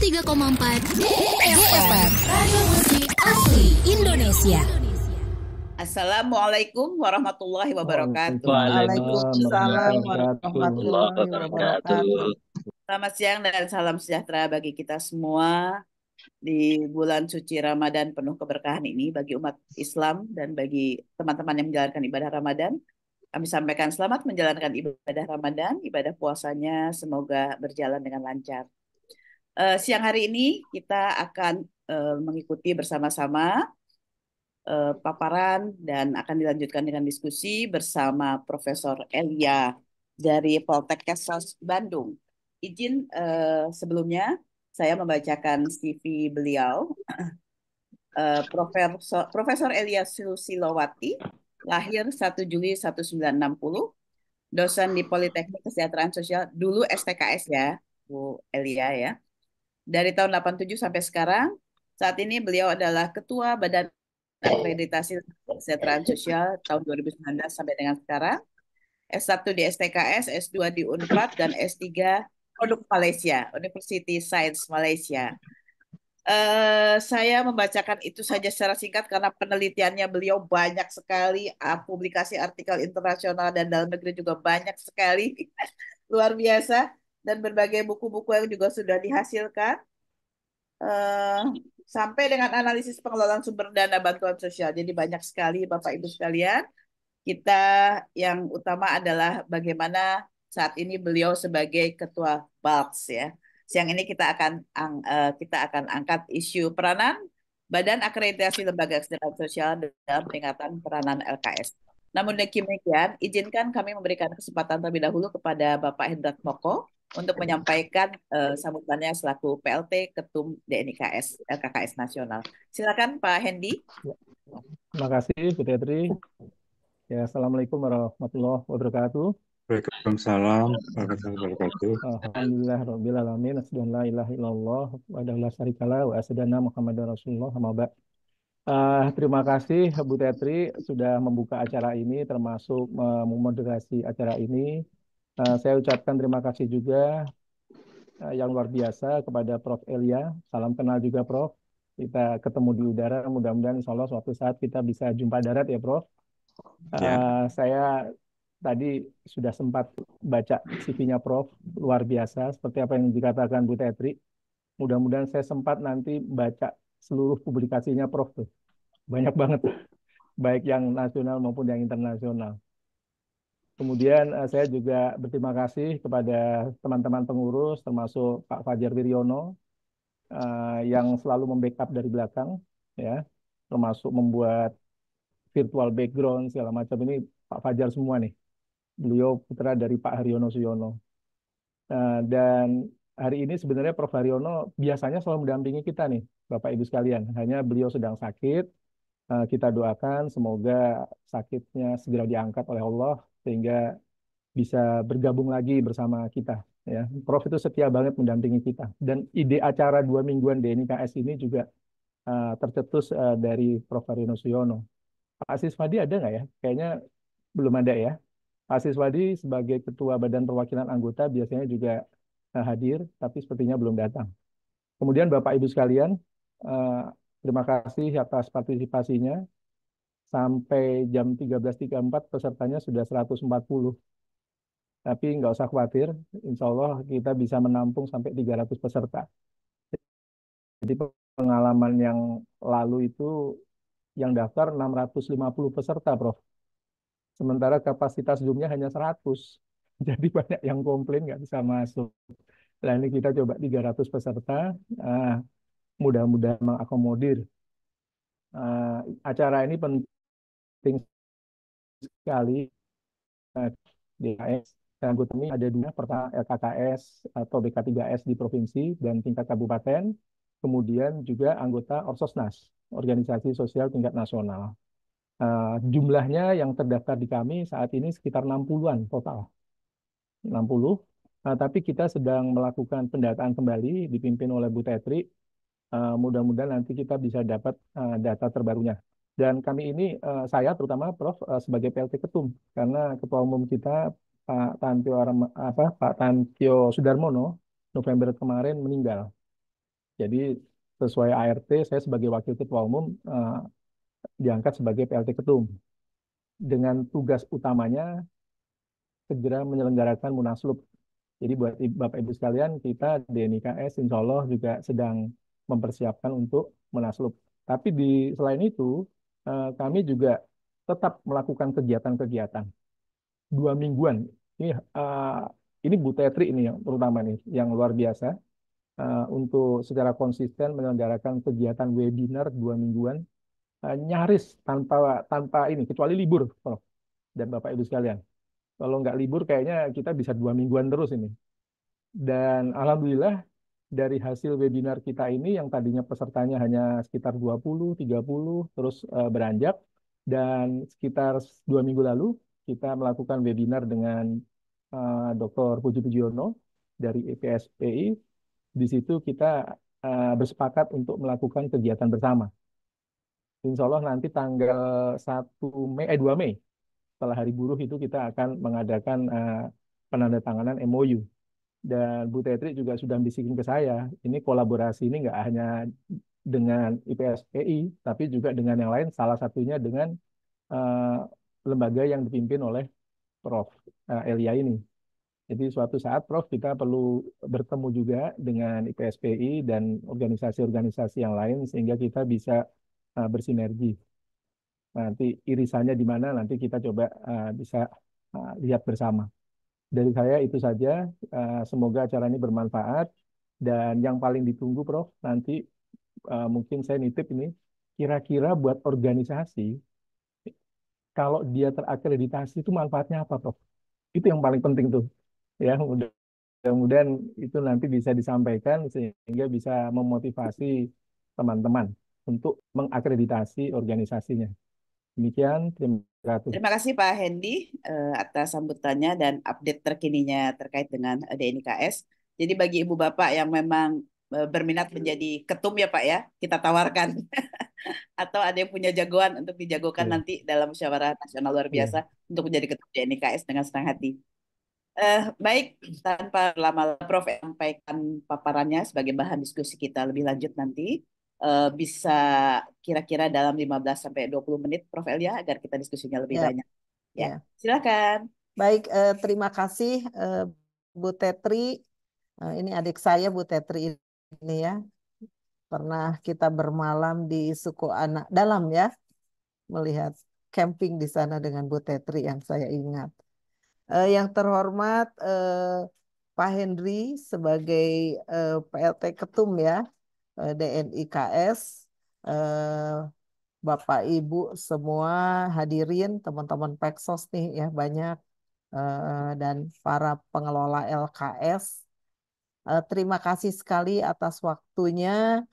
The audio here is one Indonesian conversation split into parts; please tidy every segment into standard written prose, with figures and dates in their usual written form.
103,4 FM Radio Musik Asli Indonesia. Assalamualaikum warahmatullahi wabarakatuh. Waalaikumsalam Waalaikumsalam warahmatullahi wabarakatuh. Selamat siang dan salam sejahtera bagi kita semua di bulan suci Ramadan penuh keberkahan ini bagi umat Islam dan bagi teman-teman yang menjalankan ibadah Ramadan. Kami sampaikan selamat menjalankan ibadah Ramadan, ibadah puasanya semoga berjalan dengan lancar. Siang hari ini kita akan mengikuti bersama-sama paparan dan akan dilanjutkan dengan diskusi bersama Profesor Elia dari Poltekkes Bandung. Izin sebelumnya saya membacakan CV beliau. Profesor Elia Susilowati, lahir 1 Juli 1960, dosen di Politeknik Kesejahteraan Sosial, dulu STKS ya, Bu Elia ya. Dari tahun 87 sampai sekarang, saat ini beliau adalah Ketua Badan Akreditasi Kesejahteraan Sosial tahun 2019 sampai dengan sekarang. S1 di STKS, S2 di Unpad, dan S3 Produk Malaysia, University Science Malaysia. Saya membacakan itu saja secara singkat karena penelitiannya beliau banyak sekali, publikasi artikel internasional dan dalam negeri juga banyak sekali, luar biasa, dan berbagai buku-buku yang juga sudah dihasilkan, sampai dengan analisis pengelolaan sumber dana bantuan sosial. Jadi banyak sekali Bapak Ibu sekalian. Kita yang utama adalah bagaimana saat ini beliau sebagai Ketua BALKS ya. Siang ini kita akan angkat isu peranan Badan Akreditasi Lembaga Kesejahteraan Sosial dalam peningkatan peranan LKS. Namun demikian, izinkan kami memberikan kesempatan terlebih dahulu kepada Bapak Hendrat Moko untuk menyampaikan sambutannya selaku PLT Ketum DNIKS LKKS Nasional. Silakan Pak Hendi. Terima kasih Bu Tetri. Ya, Assalamualaikum warahmatullahi wabarakatuh. Waalaikumsalam warahmatullahi wabarakatuh. Alhamdulillah rabbil alamin, asyhadu an la ilaha illallah wahdahu la syarikalah wa asyhadu anna Muhammadar Rasulullah amma ba'd. Terima kasih Bu Tetri sudah membuka acara ini termasuk memoderasi acara ini. Saya ucapkan terima kasih juga yang luar biasa kepada Prof. Elia. Salam kenal juga Prof. Kita ketemu di udara, mudah-mudahan insya Allah suatu saat kita bisa jumpa darat ya Prof. Saya tadi sudah sempat baca CV-nya Prof. Luar biasa, seperti apa yang dikatakan Bu Tetri. Mudah-mudahan saya sempat nanti baca seluruh publikasinya Prof. Tuh. Banyak banget, baik yang nasional maupun yang internasional. Kemudian saya juga berterima kasih kepada teman-teman pengurus, termasuk Pak Fajar Wiryono, yang selalu membackup dari belakang, ya, termasuk membuat virtual background segala macam ini Pak Fajar semua nih. Beliau putra dari Pak Haryono Suyono. Dan hari ini sebenarnya Prof. Haryono biasanya selalu mendampingi kita nih, Bapak Ibu sekalian. Hanya beliau sedang sakit. Kita doakan semoga sakitnya segera diangkat oleh Allah sehingga bisa bergabung lagi bersama kita. Ya, Prof itu setia banget mendampingi kita. Dan ide acara 2 mingguan DNIKS ini juga tercetus dari Prof. Haryono Suyono. Pak Asiswadi ada nggak ya? Kayaknya belum ada ya. Pak Asiswadi sebagai Ketua Badan Perwakilan Anggota biasanya juga hadir, tapi sepertinya belum datang. Kemudian Bapak Ibu sekalian, terima kasih atas partisipasinya. Sampai jam 13.34 pesertanya sudah 140. Tapi nggak usah khawatir, insya Allah kita bisa menampung sampai 300 peserta. Jadi pengalaman yang lalu itu yang daftar 650 peserta, Prof. Sementara kapasitas Zoom-nya hanya 100. Jadi banyak yang komplain nggak bisa masuk. Nah ini kita coba 300 peserta, mudah-mudahan mengakomodir. Acara ini penting sekali. DKS. Dan anggota ini ada 2, pertama LKKS atau BK3S di provinsi dan tingkat kabupaten, kemudian juga anggota Orsosnas, Organisasi Sosial Tingkat Nasional. Jumlahnya yang terdaftar di kami saat ini sekitar 60-an total. 60. Tapi kita sedang melakukan pendataan kembali dipimpin oleh Bu Tetri. Mudah-mudahan nanti kita bisa dapat data terbarunya. Dan kami ini, saya terutama Prof, sebagai PLT Ketum, karena Ketua Umum kita Pak Tantio Sudarmono November kemarin meninggal. Jadi sesuai ART, saya sebagai Wakil Ketua Umum diangkat sebagai PLT Ketum. Dengan tugas utamanya segera menyelenggarakan Munaslup. Jadi buat Bapak Ibu sekalian, kita DNIKS Insya Allah juga sedang mempersiapkan untuk Munaslup. Tapi selain itu, kami juga tetap melakukan kegiatan-kegiatan 2 mingguan. Ini eh, ini Bu Tetri ini yang terutama nih, yang luar biasa untuk secara konsisten menyelenggarakan kegiatan webinar 2 mingguan, nyaris tanpa tanpa ini kecuali libur, Prof. Dan Bapak Ibu sekalian. Kalau nggak libur, kayaknya kita bisa 2 mingguan terus ini. Dan alhamdulillah dari hasil webinar kita ini yang tadinya pesertanya hanya sekitar 20, 30, terus beranjak. Dan sekitar 2 minggu lalu kita melakukan webinar dengan Dr. Puji Pujiono dari IPSPI. Di situ kita bersepakat untuk melakukan kegiatan bersama. Insya Allah nanti tanggal 2 Mei, setelah Hari Buruh itu kita akan mengadakan penandatanganan MOU. Dan Bu Tetri juga sudah bisikin ke saya, ini kolaborasi ini nggak hanya dengan IPSPI, tapi juga dengan yang lain, salah satunya dengan eh, lembaga yang dipimpin oleh Prof. Elia ini. Jadi suatu saat Prof kita perlu bertemu juga dengan IPSPI dan organisasi-organisasi yang lain sehingga kita bisa bersinergi. Nanti irisannya di mana nanti kita coba bisa lihat bersama. Dari saya itu saja. Semoga acara ini bermanfaat. Dan yang paling ditunggu, Prof, nanti mungkin saya nitip ini, kira-kira buat organisasi, kalau dia terakreditasi itu manfaatnya apa, Prof? Itu yang paling penting tuh. Ya, mudah-mudahan itu nanti bisa disampaikan sehingga bisa memotivasi teman-teman untuk mengakreditasi organisasinya. Demikian, terima kasih. Terima kasih Pak Hendy atas sambutannya dan update terkininya terkait dengan DNIKS. Jadi bagi ibu bapak yang memang berminat menjadi ketum ya Pak ya, kita tawarkan. Atau ada yang punya jagoan untuk dijagokan Iya, nanti dalam musyawarah nasional luar iya. biasa untuk menjadi ketum DNIKS dengan senang hati. Baik, tanpa lama-lama Prof sampaikan paparannya sebagai bahan diskusi kita lebih lanjut nanti. Bisa kira-kira dalam 15 sampai 20 menit Prof Elia agar kita diskusinya lebih Ya, banyak. Ya, ya. silakan. Baik, terima kasih Bu Tetri. Ini adik saya Bu Tetri ini ya. Pernah kita bermalam di suku anak dalam ya, melihat camping di sana dengan Bu Tetri yang saya ingat. Yang terhormat Pak Henry sebagai PLT Ketum ya, DNIKS, Bapak Ibu semua hadirin, teman-teman Peksos nih ya banyak, dan para pengelola LKS. Terima kasih sekali atas waktunya.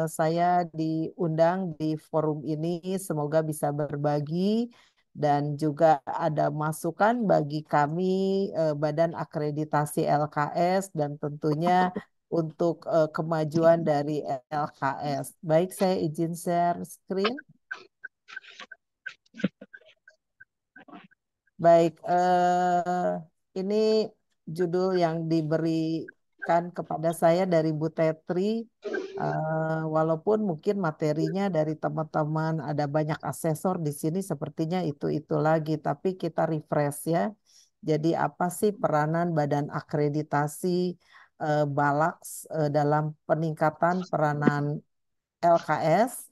Saya diundang di forum ini, semoga bisa berbagi dan juga ada masukan bagi kami Badan Akreditasi LKS dan tentunya untuk kemajuan dari LKS. Baik, saya izin share screen. Baik, ini judul yang diberikan kepada saya dari Bu Tetri. Walaupun mungkin materinya dari teman-teman ada banyak asesor di sini, sepertinya itu lagi, tapi kita refresh ya. Jadi apa sih peranan Badan Akreditasi Balaks dalam peningkatan peranan LKS?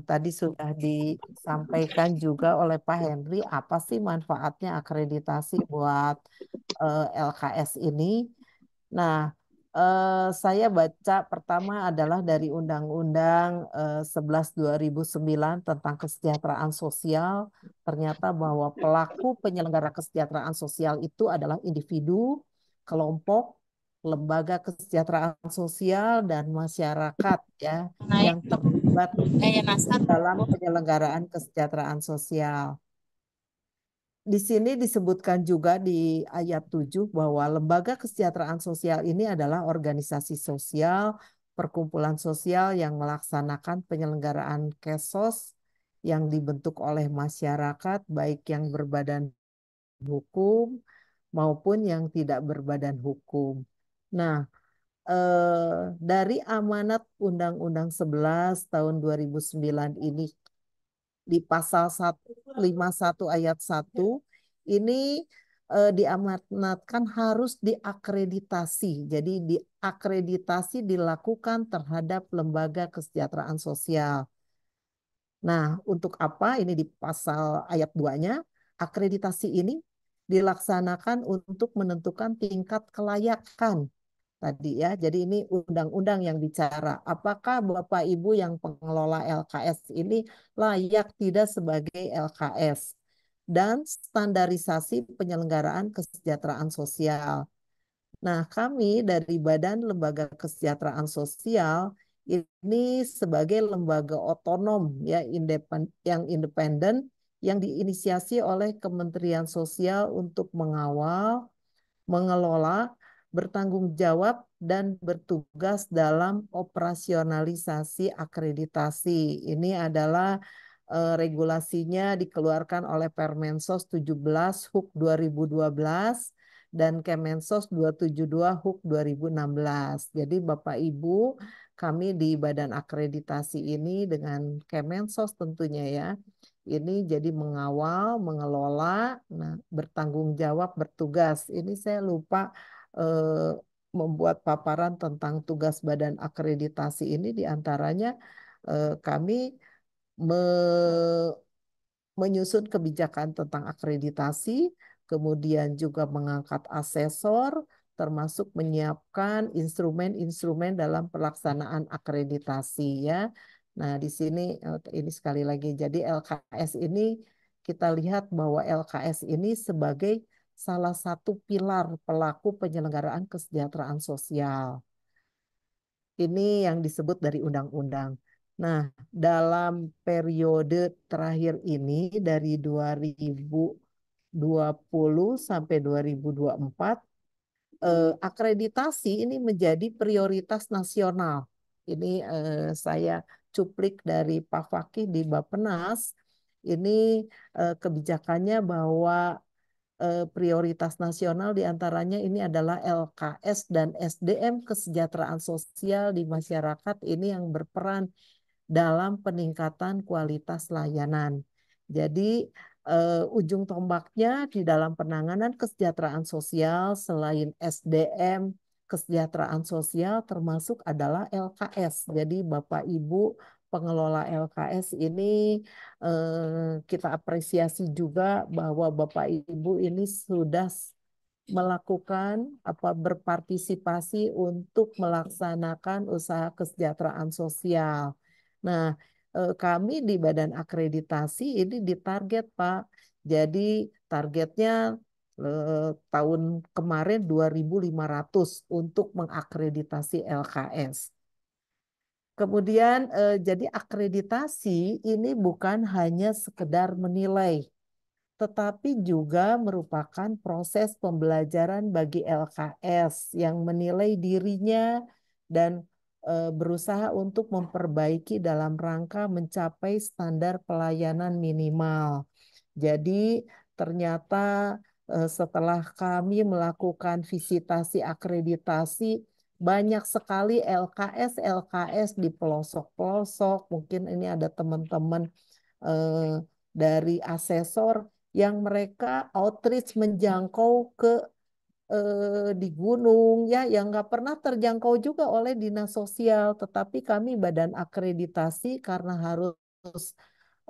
Tadi sudah disampaikan juga oleh Pak Henry, apa sih manfaatnya akreditasi buat LKS ini? Nah, saya baca pertama adalah dari Undang-Undang 11 2009 tentang kesejahteraan sosial. Ternyata bahwa pelaku penyelenggara kesejahteraan sosial itu adalah individu, kelompok, lembaga kesejahteraan sosial, dan masyarakat ya yang terlibat dalam penyelenggaraan kesejahteraan sosial. Di sini disebutkan juga di ayat 7 bahwa lembaga kesejahteraan sosial ini adalah organisasi sosial, perkumpulan sosial yang melaksanakan penyelenggaraan kesos yang dibentuk oleh masyarakat, baik yang berbadan hukum maupun yang tidak berbadan hukum. Nah, dari amanat Undang-Undang 11 tahun 2009 ini di pasal 51 ayat 1 ini diamanatkan harus diakreditasi. Jadi diakreditasi dilakukan terhadap lembaga kesejahteraan sosial. Nah, untuk apa? Ini di pasal ayat 2-nya, akreditasi ini dilaksanakan untuk menentukan tingkat kelayakan tadi ya. Jadi ini undang-undang yang bicara apakah Bapak Ibu yang pengelola LKS ini layak tidak sebagai LKS dan standarisasi penyelenggaraan kesejahteraan sosial. Nah, kami dari Badan Lembaga Kesejahteraan Sosial ini sebagai lembaga otonom ya yang independen yang diinisiasi oleh Kementerian Sosial untuk mengawal, mengelola, bertanggung jawab, dan bertugas dalam operasionalisasi akreditasi. Ini adalah regulasinya dikeluarkan oleh Permensos 17 HUK 2012 dan Kemensos 272 HUK 2016. Jadi Bapak Ibu, kami di Badan Akreditasi ini dengan Kemensos tentunya ya, ini jadi mengawal, mengelola, nah, bertanggung jawab, bertugas. Ini saya lupa membuat paparan tentang tugas Badan Akreditasi ini diantaranya kami menyusun kebijakan tentang akreditasi, kemudian juga mengangkat asesor, termasuk menyiapkan instrumen-instrumen dalam pelaksanaan akreditasi ya. Nah, di sini ini sekali lagi jadi LKS ini kita lihat bahwa LKS ini sebagai salah satu pilar pelaku penyelenggaraan kesejahteraan sosial. Ini yang disebut dari undang-undang. Nah, dalam periode terakhir ini dari 2020 sampai 2024, akreditasi ini menjadi prioritas nasional. Ini saya cuplik dari Pak Fakih di Bappenas. Ini kebijakannya bahwa prioritas nasional diantaranya ini adalah LKS dan SDM kesejahteraan sosial di masyarakat ini yang berperan dalam peningkatan kualitas layanan. Jadi ujung tombaknya di dalam penanganan kesejahteraan sosial selain SDM kesejahteraan sosial termasuk adalah LKS. Jadi Bapak Ibu pengelola LKS ini kita apresiasi juga bahwa Bapak Ibu ini sudah melakukan berpartisipasi untuk melaksanakan usaha kesejahteraan sosial. Nah, kami di Badan Akreditasi ini ditarget, Pak. Jadi targetnya tahun kemarin 2.500 untuk mengakreditasi LKS. Kemudian jadi akreditasi ini bukan hanya sekedar menilai, tetapi juga merupakan proses pembelajaran bagi LKS yang menilai dirinya dan berusaha untuk memperbaiki dalam rangka mencapai standar pelayanan minimal. Jadi ternyata setelah kami melakukan visitasi akreditasi, banyak sekali LKS di pelosok-pelosok. Mungkin ini ada teman-teman dari asesor yang mereka outreach menjangkau ke di gunung ya yang nggak pernah terjangkau juga oleh dinas sosial, tetapi kami badan akreditasi karena harus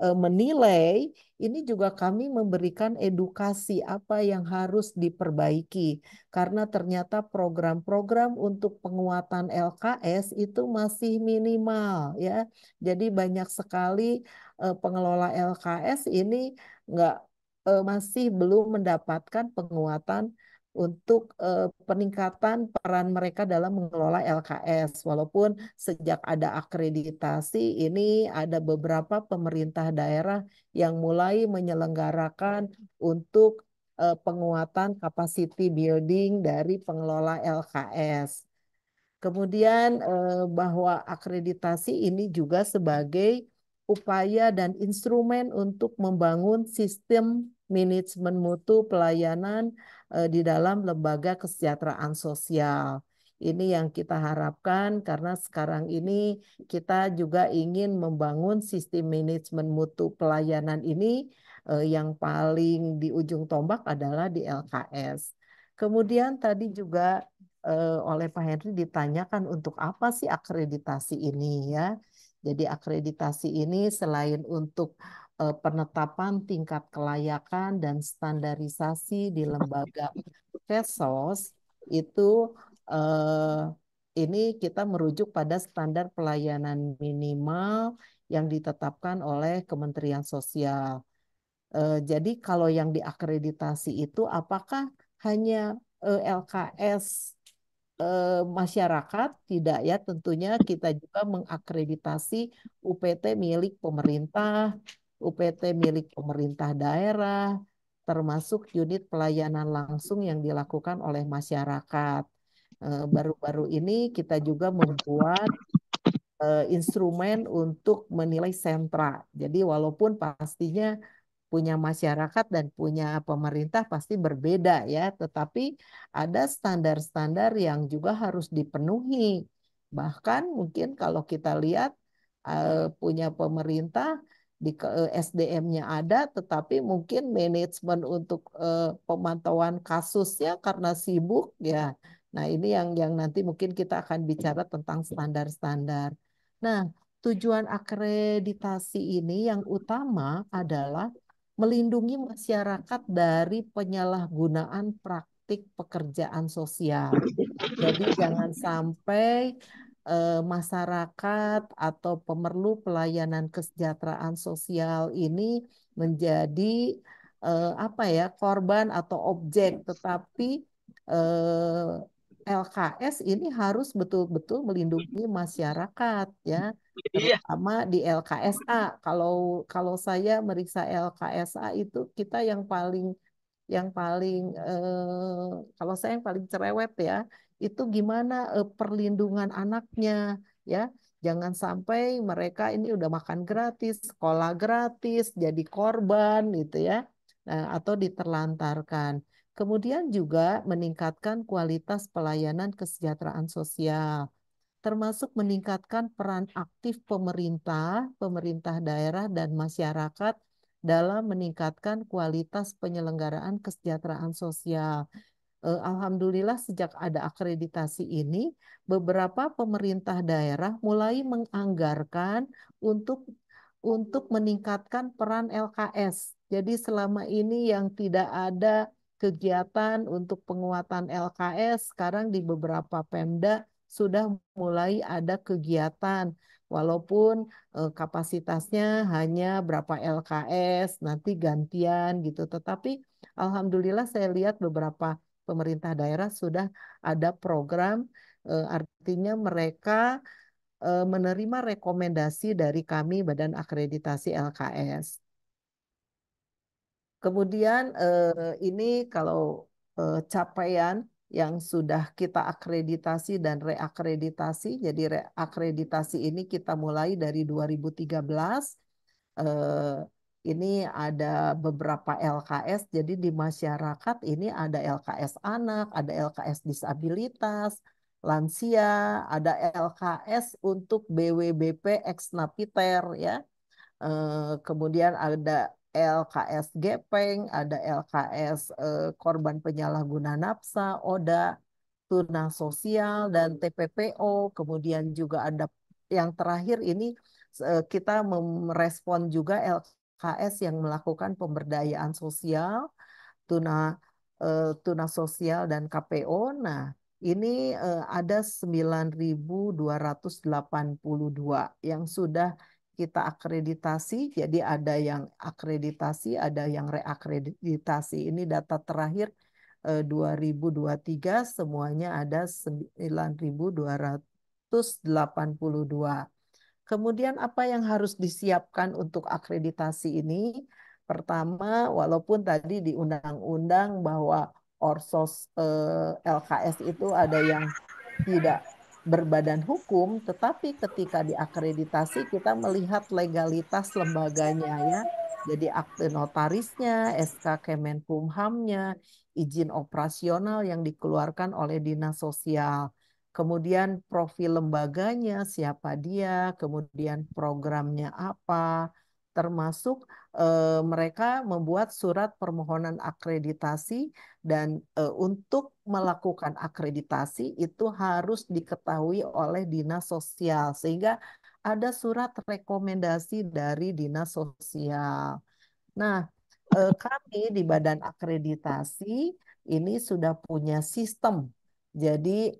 menilai, ini juga kami memberikan edukasi apa yang harus diperbaiki karena ternyata program-program untuk penguatan LKS itu masih minimal ya. Jadi banyak sekali pengelola LKS ini nggak masih belum mendapatkan penguatan untuk peningkatan peran mereka dalam mengelola LKS. Walaupun sejak ada akreditasi ini ada beberapa pemerintah daerah yang mulai menyelenggarakan untuk penguatan capacity building dari pengelola LKS. Kemudian bahwa akreditasi ini juga sebagai upaya dan instrumen untuk membangun sistem manajemen mutu pelayanan di dalam lembaga kesejahteraan sosial. Ini yang kita harapkan karena sekarang ini kita juga ingin membangun sistem manajemen mutu pelayanan ini yang paling di ujung tombak adalah di LKS. Kemudian tadi juga oleh Pak Henry ditanyakan untuk apa sih akreditasi ini ya. Jadi akreditasi ini selain untuk penetapan tingkat kelayakan dan standarisasi di lembaga Kesos itu eh, ini kita merujuk pada standar pelayanan minimal yang ditetapkan oleh Kementerian Sosial. Jadi kalau yang diakreditasi itu apakah hanya LKS masyarakat? Tidak ya, tentunya kita juga mengakreditasi UPT milik pemerintah, UPT milik pemerintah daerah, termasuk unit pelayanan langsung yang dilakukan oleh masyarakat. Baru-baru ini kita juga membuat instrumen untuk menilai sentra. Jadi walaupun pastinya punya masyarakat dan punya pemerintah pasti berbeda ya, tetapi ada standar-standar yang juga harus dipenuhi. Bahkan mungkin kalau kita lihat punya pemerintah di SDM-nya ada, tetapi mungkin manajemen untuk pemantauan kasusnya karena sibuk ya. Nah, ini yang nanti mungkin kita akan bicara tentang standar-standar. Nah, tujuan akreditasi ini yang utama adalah melindungi masyarakat dari penyalahgunaan praktik pekerjaan sosial. Jadi jangan sampai masyarakat atau pemerlu pelayanan kesejahteraan sosial ini menjadi apa ya, korban atau objek, tetapi LKS ini harus betul-betul melindungi masyarakat ya, terutama di LKSA. Kalau kalau saya meriksa LKSA itu kita yang paling kalau saya yang paling cerewet ya, itu gimana perlindungan anaknya ya. Jangan sampai mereka ini udah makan gratis, sekolah gratis, jadi korban gitu ya. Nah, atau diterlantarkan. Kemudian juga meningkatkan kualitas pelayanan kesejahteraan sosial, termasuk meningkatkan peran aktif pemerintah, pemerintah daerah, dan masyarakat dalam meningkatkan kualitas penyelenggaraan kesejahteraan sosial. Alhamdulillah sejak ada akreditasi ini, beberapa pemerintah daerah mulai menganggarkan untuk untuk meningkatkan peran LKS. Jadi selama ini yang tidak ada kegiatan untuk penguatan LKS, sekarang di beberapa Pemda sudah mulai ada kegiatan. Walaupun kapasitasnya hanya berapa LKS, nanti gantian gitu. Tetapi alhamdulillah saya lihat beberapa pemerintah daerah sudah ada program, artinya mereka menerima rekomendasi dari kami Badan Akreditasi LKS. Kemudian ini kalau capaian yang sudah kita akreditasi dan reakreditasi. Jadi reakreditasi ini kita mulai dari 2013. Ini ada beberapa LKS. Jadi di masyarakat ini ada LKS anak, ada LKS disabilitas, lansia, ada LKS untuk BWBP ex napiter ya. Kemudian ada LKS Gepeng, ada LKS korban penyalahguna nafsa, ODA, tuna sosial, dan TPPO. Kemudian juga ada yang terakhir ini kita merespon juga LKS yang melakukan pemberdayaan sosial, tuna tuna sosial dan KPO. Nah, ini ada 9.282 yang sudah kita akreditasi. Jadi ada yang akreditasi, ada yang reakreditasi. Ini data terakhir 2023, semuanya ada 9.282. Kemudian apa yang harus disiapkan untuk akreditasi ini? Pertama, walaupun tadi di undang-undang bahwa Orsos LKS itu ada yang tidak berbadan hukum, tetapi ketika diakreditasi kita melihat legalitas lembaganya ya. Jadi akte notarisnya, SK Kemenkumhamnya, izin operasional yang dikeluarkan oleh Dinas Sosial. kemudian profil lembaganya, siapa dia, kemudian programnya apa, termasuk mereka membuat surat permohonan akreditasi dan untuk melakukan akreditasi itu harus diketahui oleh dinas sosial sehingga ada surat rekomendasi dari dinas sosial. Nah, kami di Badan Akreditasi ini sudah punya sistem. Jadi,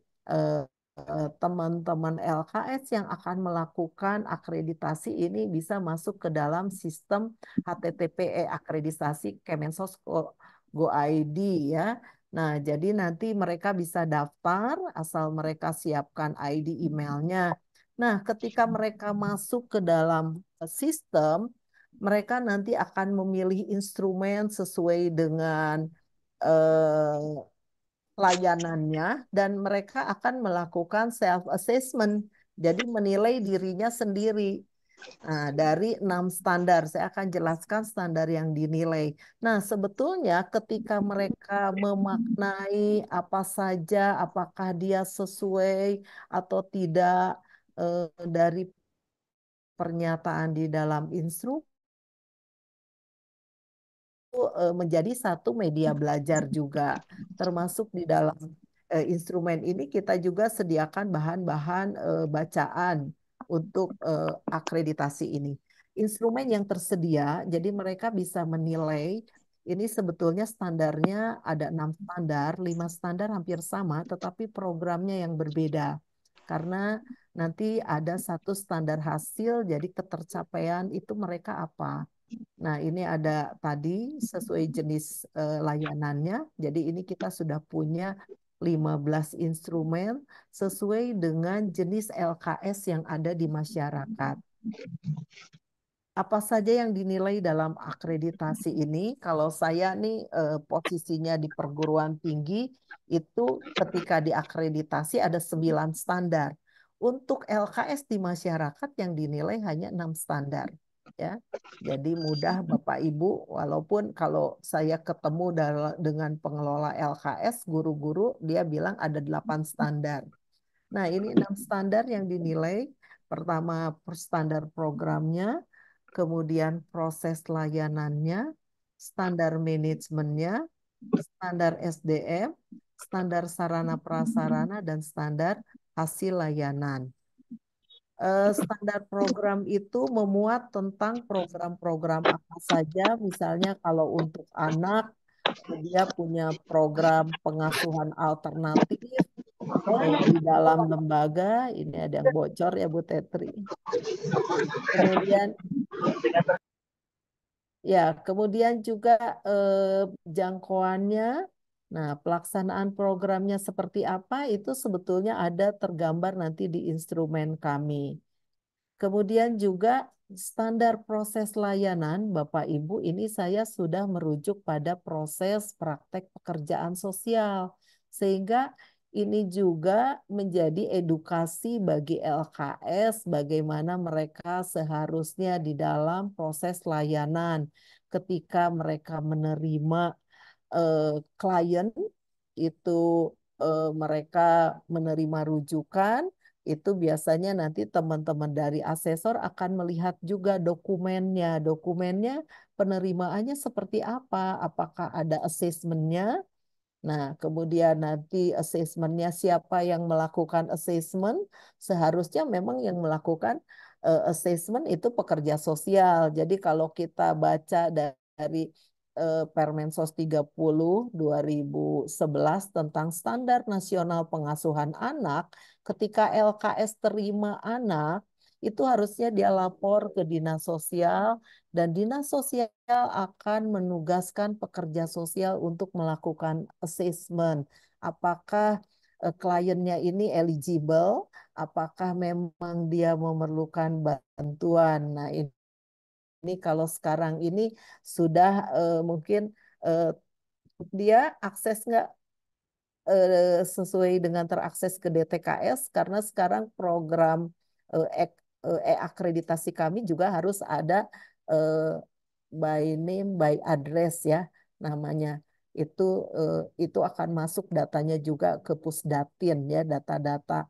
teman-teman LKS yang akan melakukan akreditasi ini bisa masuk ke dalam sistem HTTP akreditasi Kemensos Go ID ya. Nah, jadi nanti mereka bisa daftar asal mereka siapkan ID emailnya. Nah, ketika mereka masuk ke dalam sistem, mereka nanti akan memilih instrumen sesuai dengan eh, layanannya dan mereka akan melakukan self assessment. Jadi menilai dirinya sendiri. Nah, dari 6 standar, saya akan jelaskan standar yang dinilai. Nah, sebetulnya ketika mereka memaknai apa saja, apakah dia sesuai atau tidak dari pernyataan di dalam instruksi, menjadi satu media belajar juga. Termasuk di dalam instrumen ini kita juga sediakan bahan-bahan bacaan untuk akreditasi ini. Instrumen yang tersedia, jadi mereka bisa menilai ini sebetulnya standarnya ada 6 standar, 5 standar hampir sama, tetapi programnya yang berbeda. Karena nanti ada satu standar hasil, jadi ketercapaian itu mereka apa. Nah, ini ada tadi sesuai jenis layanannya. Jadi ini kita sudah punya 15 instrumen sesuai dengan jenis LKS yang ada di masyarakat. Apa saja yang dinilai dalam akreditasi ini? Kalau saya nih posisinya di perguruan tinggi itu ketika diakreditasi ada 9 standar. Untuk LKS di masyarakat yang dinilai hanya 6 standar. Ya, jadi mudah Bapak Ibu, walaupun kalau saya ketemu dengan pengelola LKS, guru-guru, dia bilang ada 8 standar. Nah, ini 6 standar yang dinilai. Pertama, standar programnya, kemudian proses layanannya, standar manajemennya, standar SDM, standar sarana prasarana, dan standar hasil layanan. Standar program itu memuat tentang program-program apa saja, misalnya kalau untuk anak, dia punya program pengasuhan alternatif di dalam lembaga. Ini ada yang bocor ya Bu Tetri. Kemudian kemudian juga jangkauannya. Nah, pelaksanaan programnya seperti apa itu sebetulnya ada tergambar nanti di instrumen kami. Kemudian juga standar proses layanan, Bapak Ibu, ini saya sudah merujuk pada proses praktek pekerjaan sosial. Sehingga ini juga menjadi edukasi bagi LKS bagaimana mereka seharusnya di dalam proses layanan ketika mereka menerima klien itu mereka menerima rujukan itu biasanya nanti teman-teman dari asesor akan melihat juga dokumennya. Dokumennya penerimaannya seperti apa? Apakah ada assessmentnya? Nah, kemudian nanti assessmentnya siapa yang melakukan assessment? Seharusnya memang yang melakukan assessment itu pekerja sosial. Jadi kalau kita baca dari Permensos 30 2011 tentang Standar Nasional Pengasuhan Anak, ketika LKS terima anak, itu harusnya dia lapor ke dinas sosial dan dinas sosial akan menugaskan pekerja sosial untuk melakukan assessment. Apakah kliennya ini eligible, apakah memang dia memerlukan bantuan. Nah, ini kalau sekarang ini sudah mungkin uh, dia akses nggak sesuai dengan terakses ke DTKS karena sekarang program e-akreditasi kami juga harus ada by name, by address ya namanya. itu itu akan masuk datanya juga ke Pusdatin ya, data-data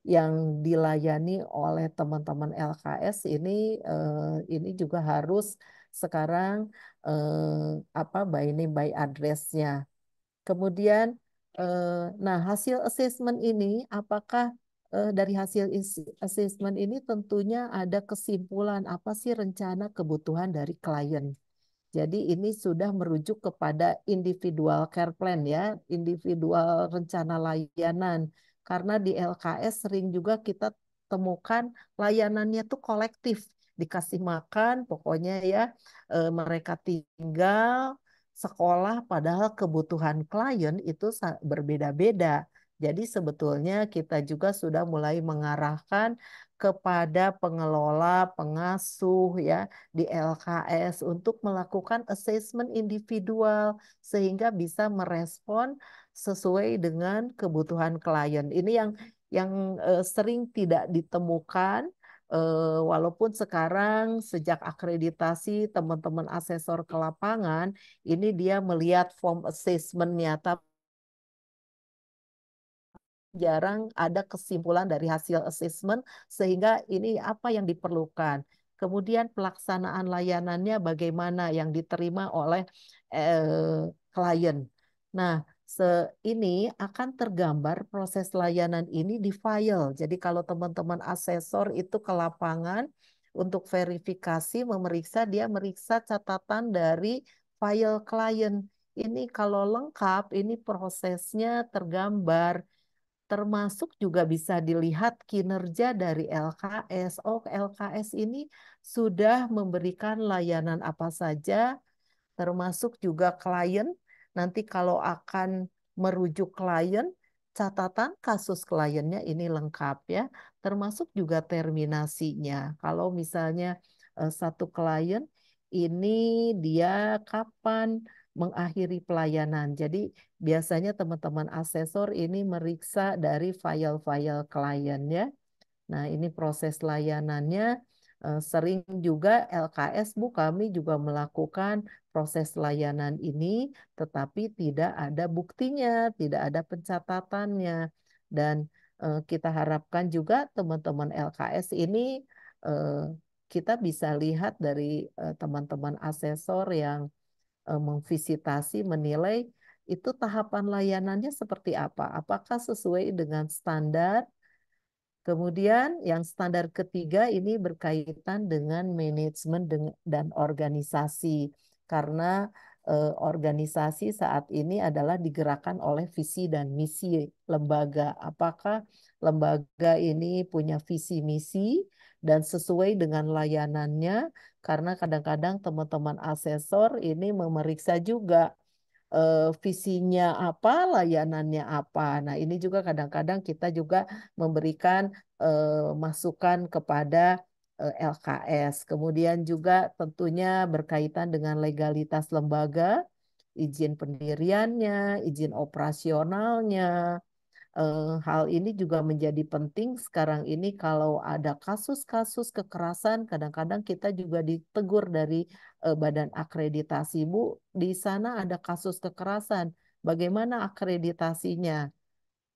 yang dilayani oleh teman-teman LKS ini juga harus sekarang apa by name by address-nya. Kemudian nah hasil assessment ini apakah dari hasil assessment ini tentunya ada kesimpulan apa sih rencana kebutuhan dari klien. Jadi ini sudah merujuk kepada individual care plan ya, individual rencana layanan. Karena di LKS sering juga kita temukan layanannya tuh kolektif, dikasih makan, pokoknya ya mereka tinggal, sekolah, padahal kebutuhan klien itu berbeda-beda. Jadi sebetulnya kita juga sudah mulai mengarahkan kepada pengelola, pengasuh ya di LKS untuk melakukan assessment individual sehingga bisa merespon sesuai dengan kebutuhan klien. Ini yang sering tidak ditemukan walaupun sekarang sejak akreditasi teman-teman asesor ke lapangan ini dia melihat form assessment-nya tapi jarang ada kesimpulan dari hasil assessment sehingga ini apa yang diperlukan. Kemudian pelaksanaan layanannya bagaimana yang diterima oleh klien. Nah, ini akan tergambar proses layanan ini di file. Jadi kalau teman-teman asesor itu ke lapangan untuk verifikasi memeriksa, dia meriksa catatan dari file klien. Ini kalau lengkap, ini prosesnya tergambar. Termasuk juga bisa dilihat kinerja dari LKS. Oh, LKS ini sudah memberikan layanan apa saja, termasuk juga klien. Nanti kalau akan merujuk klien, catatan kasus kliennya ini lengkap ya, termasuk juga terminasinya. Kalau misalnya satu klien ini dia kapan mengakhiri pelayanan. Jadi biasanya teman-teman asesor ini meriksa dari file-file klien ya. Nah, ini proses layanannya. Sering juga LKS, Bu, kami juga melakukan proses layanan ini, tetapi tidak ada buktinya, tidak ada pencatatannya. Dan kita harapkan juga teman-teman LKS ini kita bisa lihat dari teman-teman asesor yang memvisitasi, menilai itu tahapan layanannya seperti apa. Apakah sesuai dengan standar. Kemudian yang standar ketiga ini berkaitan dengan manajemen dan organisasi. Karena organisasi saat ini adalah digerakkan oleh visi dan misi lembaga. Apakah lembaga ini punya visi misi dan sesuai dengan layanannya? Karena kadang-kadang teman-teman asesor ini memeriksa juga visinya apa, layanannya apa. Nah, ini juga kadang-kadang kita juga memberikan masukan kepada LKS. Kemudian juga tentunya berkaitan dengan legalitas lembaga, izin pendiriannya, izin operasionalnya, hal ini juga menjadi penting sekarang ini kalau ada kasus-kasus kekerasan, kadang-kadang kita juga ditegur dari badan akreditasi. Bu, di sana ada kasus kekerasan, bagaimana akreditasinya?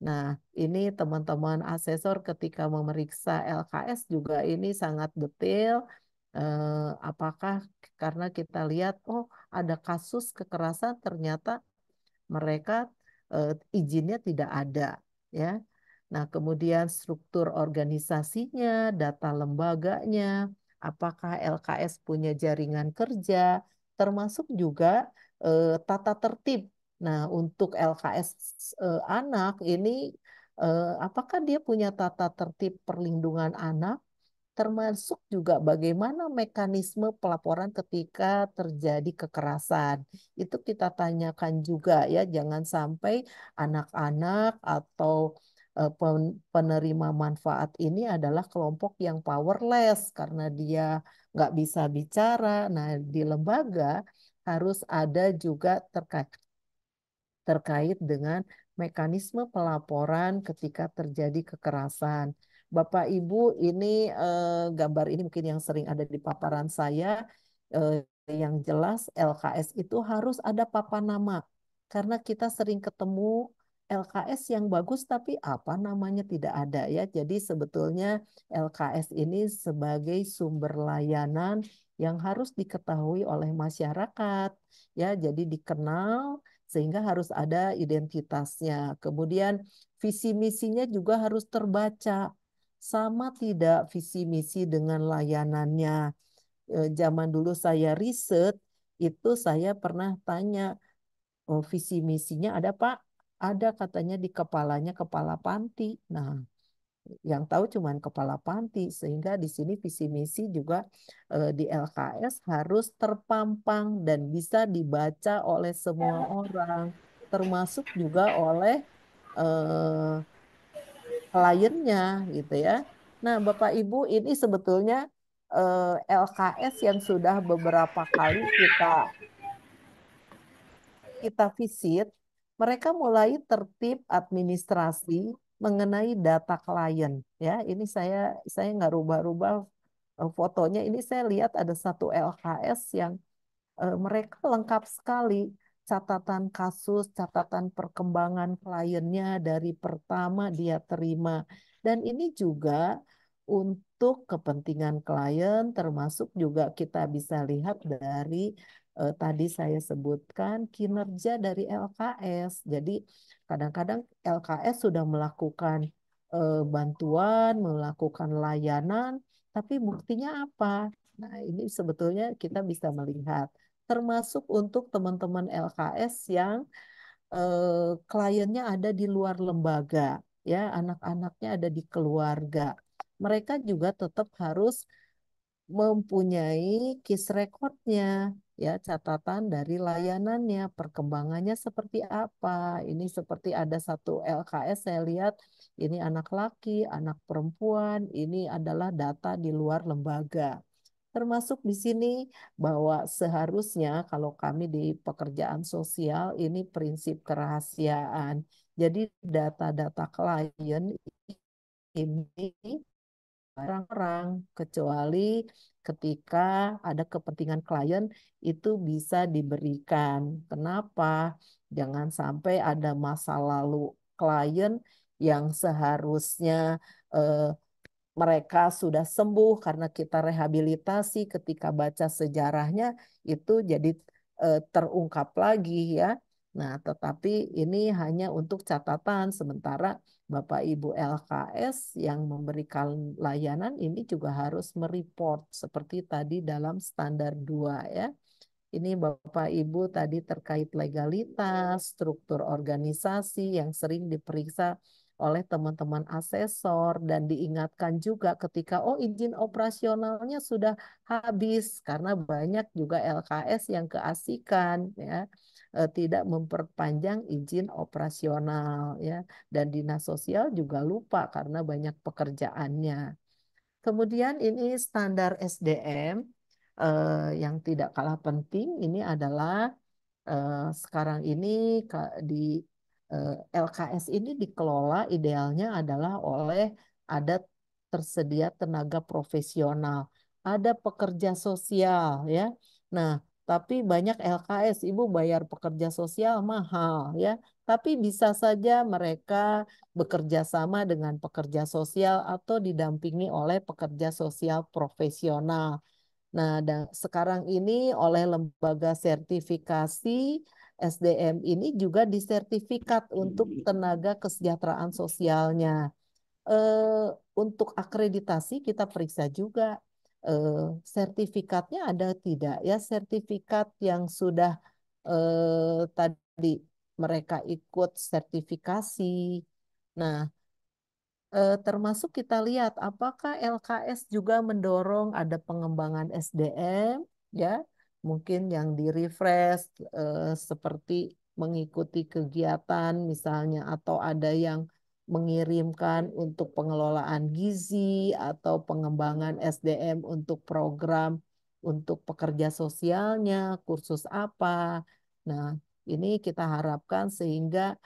Nah, ini teman-teman asesor ketika memeriksa LKS juga ini sangat detail. Apakah karena kita lihat, oh ada kasus kekerasan ternyata mereka izinnya tidak ada ya. Nah, kemudian struktur organisasinya, data lembaganya, apakah LKS punya jaringan kerja, termasuk juga tata tertib. Nah, untuk LKS anak ini apakah dia punya tata tertib perlindungan anak? Termasuk juga bagaimana mekanisme pelaporan ketika terjadi kekerasan. Itu kita tanyakan juga ya, jangan sampai anak-anak atau penerima manfaat ini adalah kelompok yang powerless karena dia nggak bisa bicara. Nah, di lembaga harus ada juga terkait dengan mekanisme pelaporan ketika terjadi kekerasan. Bapak Ibu, ini gambar ini mungkin yang sering ada di paparan saya. Yang jelas LKS itu harus ada papan nama. karena kita sering ketemu LKS yang bagus tapi apa namanya tidak ada ya. Jadi sebetulnya LKS ini sebagai sumber layanan yang harus diketahui oleh masyarakat ya. Jadi dikenal sehingga harus ada identitasnya. Kemudian visi misinya juga harus terbaca. Sama tidak visi misi dengan layanannya. Zaman dulu saya riset, itu saya pernah tanya, oh, visi misinya ada Pak? Ada katanya di kepalanya kepala panti. Nah, yang tahu cuman kepala panti, sehingga di sini visi misi juga di LKS harus terpampang dan bisa dibaca oleh semua orang, termasuk juga oleh eh, kliennya gitu ya. Nah, Bapak Ibu, ini sebetulnya LKS yang sudah beberapa kali kita visit, mereka mulai tertib administrasi mengenai data klien. Ya, ini saya nggak rubah-rubah fotonya. Ini saya lihat ada satu LKS yang mereka lengkap sekali. Catatan kasus, catatan perkembangan kliennya dari pertama dia terima. Dan ini juga untuk kepentingan klien, termasuk juga kita bisa lihat dari tadi saya sebutkan kinerja dari LKS. Jadi kadang-kadang LKS sudah melakukan bantuan, melakukan layanan, tapi buktinya apa? Nah, ini sebetulnya kita bisa melihat, termasuk untuk teman-teman LKS yang kliennya ada di luar lembaga, ya, anak-anaknya ada di keluarga. Mereka juga tetap harus mempunyai case recordnya, ya, catatan dari layanannya, perkembangannya seperti apa. Ini seperti ada satu LKS saya lihat, ini anak laki, anak perempuan, ini adalah data di luar lembaga. Termasuk di sini bahwa seharusnya kalau kami di pekerjaan sosial ini prinsip kerahasiaan. Jadi data-data klien ini orang-orang, kecuali ketika ada kepentingan klien itu bisa diberikan. Kenapa? Jangan sampai ada masa lalu klien yang seharusnya eh, mereka sudah sembuh karena kita rehabilitasi, ketika baca sejarahnya itu jadi terungkap lagi ya. Nah, tetapi ini hanya untuk catatan, sementara Bapak Ibu LKS yang memberikan layanan ini juga harus mereport seperti tadi dalam standar 2 ya. Ini Bapak Ibu tadi terkait legalitas, struktur organisasi yang sering diperiksa oleh teman-teman asesor, dan diingatkan juga ketika izin operasionalnya sudah habis, karena banyak juga LKS yang keasikan ya, tidak memperpanjang izin operasional ya, dan dinas sosial juga lupa karena banyak pekerjaannya. Kemudian ini standar SDM yang tidak kalah penting ini adalah sekarang ini di LKS ini dikelola idealnya adalah oleh ada tersedia tenaga profesional, ada pekerja sosial ya. Nah, tapi banyak LKS, Ibu bayar pekerja sosial mahal ya. Tapi bisa saja mereka bekerja sama dengan pekerja sosial atau didampingi oleh pekerja sosial profesional. Nah, dan sekarang ini oleh lembaga sertifikasi SDM ini juga disertifikat untuk tenaga kesejahteraan sosialnya. Eh, untuk akreditasi kita periksa juga sertifikatnya ada tidak ya, sertifikat yang sudah tadi mereka ikut sertifikasi. Nah, termasuk kita lihat apakah LKS juga mendorong ada pengembangan SDM ya, mungkin yang di-refresh seperti mengikuti kegiatan misalnya, atau ada yang mengirimkan untuk pengelolaan gizi atau pengembangan SDM untuk program untuk pekerja sosialnya, kursus apa. Nah, ini kita harapkan sehingga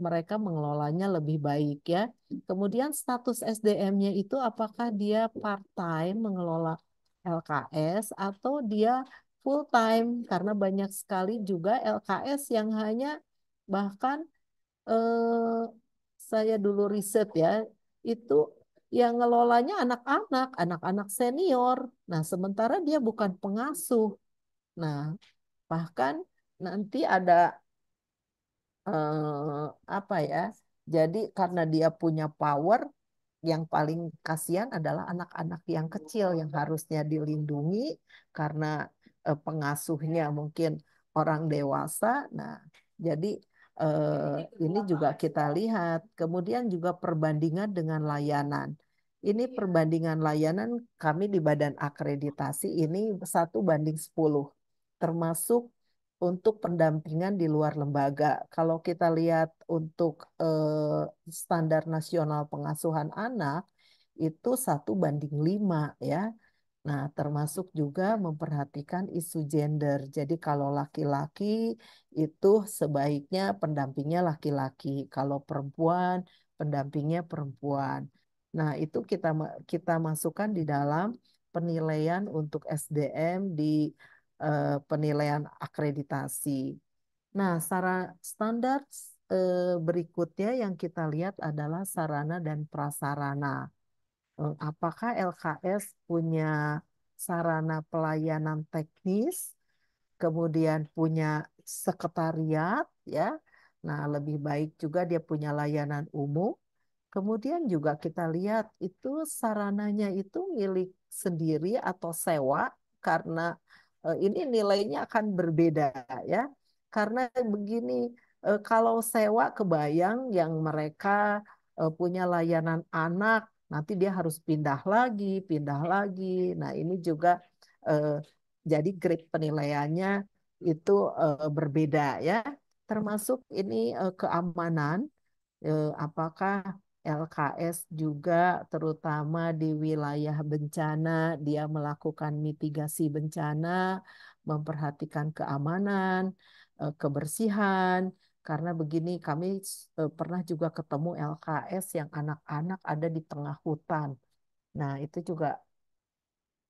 mereka mengelolanya lebih baik ya. Kemudian status SDM-nya itu apakah dia part-time mengelola LKS atau dia full time karena banyak sekali juga LKS yang hanya bahkan eh, saya dulu riset ya itu yang ngelolanya anak-anak senior. Nah, sementara dia bukan pengasuh. Nah, bahkan nanti ada apa ya? Jadi karena dia punya power, yang paling kasihan adalah anak-anak yang kecil yang harusnya dilindungi karena pengasuhnya mungkin orang dewasa. Nah, jadi ini juga kita lihat. Kemudian juga perbandingan dengan layanan. Ini perbandingan layanan kami di Badan Akreditasi ini 1:10, termasuk untuk pendampingan di luar lembaga. Kalau kita lihat untuk standar nasional pengasuhan anak itu 1:5 ya. Nah, termasuk juga memperhatikan isu gender. Jadi kalau laki-laki itu sebaiknya pendampingnya laki-laki, kalau perempuan pendampingnya perempuan. Nah, itu kita masukkan di dalam penilaian untuk SDM di penilaian akreditasi. Nah, standar berikutnya yang kita lihat adalah sarana dan prasarana. Apakah LKS punya sarana pelayanan teknis, kemudian punya sekretariat, ya. Nah, lebih baik juga dia punya layanan umum. Kemudian juga kita lihat itu sarananya itu milik sendiri atau sewa karena ini nilainya akan berbeda ya. Karena begini, kalau sewa kebayang yang mereka punya layanan anak, nanti dia harus pindah lagi, pindah lagi. Nah, ini juga eh, jadi grade penilaiannya itu berbeda ya. Termasuk ini keamanan, apakah LKS juga terutama di wilayah bencana dia melakukan mitigasi bencana, memperhatikan keamanan, kebersihan. Karena begini kami pernah juga ketemu LKS yang anak-anak ada di tengah hutan. Nah, itu juga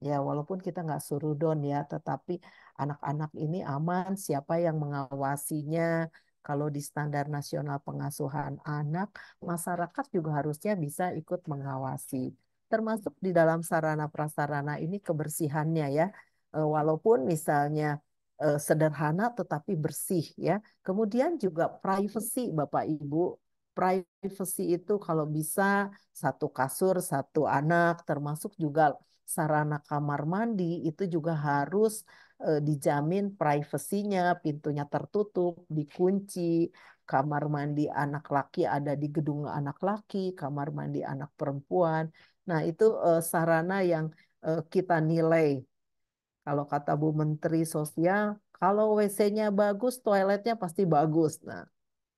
ya, walaupun kita nggak suruh don ya, tetapi anak-anak ini aman, siapa yang mengawasinya? Kalau di standar nasional pengasuhan anak, masyarakat juga harusnya bisa ikut mengawasi. Termasuk di dalam sarana prasarana ini kebersihannya ya. Walaupun misalnya sederhana tetapi bersih ya. Kemudian juga privacy Bapak Ibu. Privacy itu kalau bisa satu kasur, satu anak, termasuk juga sarana kamar mandi itu juga harus dijamin privasinya, pintunya tertutup, dikunci, kamar mandi anak laki ada di gedung anak laki, kamar mandi anak perempuan. Nah, itu sarana yang kita nilai. Kalau kata Bu Menteri Sosial, kalau WC-nya bagus, toiletnya pasti bagus. Nah,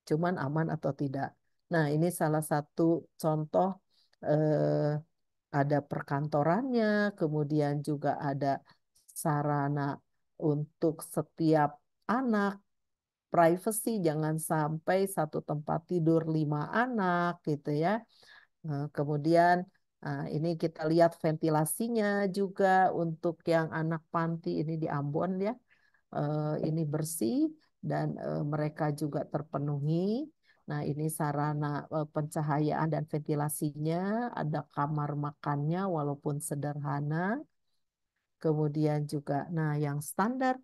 cuman aman atau tidak. Nah, ini salah satu contoh ada perkantorannya, kemudian juga ada sarana untuk setiap anak, privacy, jangan sampai satu tempat tidur 5 anak gitu ya. Kemudian ini kita lihat ventilasinya juga untuk yang anak panti ini di Ambon ya, ini bersih dan mereka juga terpenuhi. Nah, ini sarana pencahayaan dan ventilasinya, ada kamar makannya walaupun sederhana. Kemudian juga, nah yang standar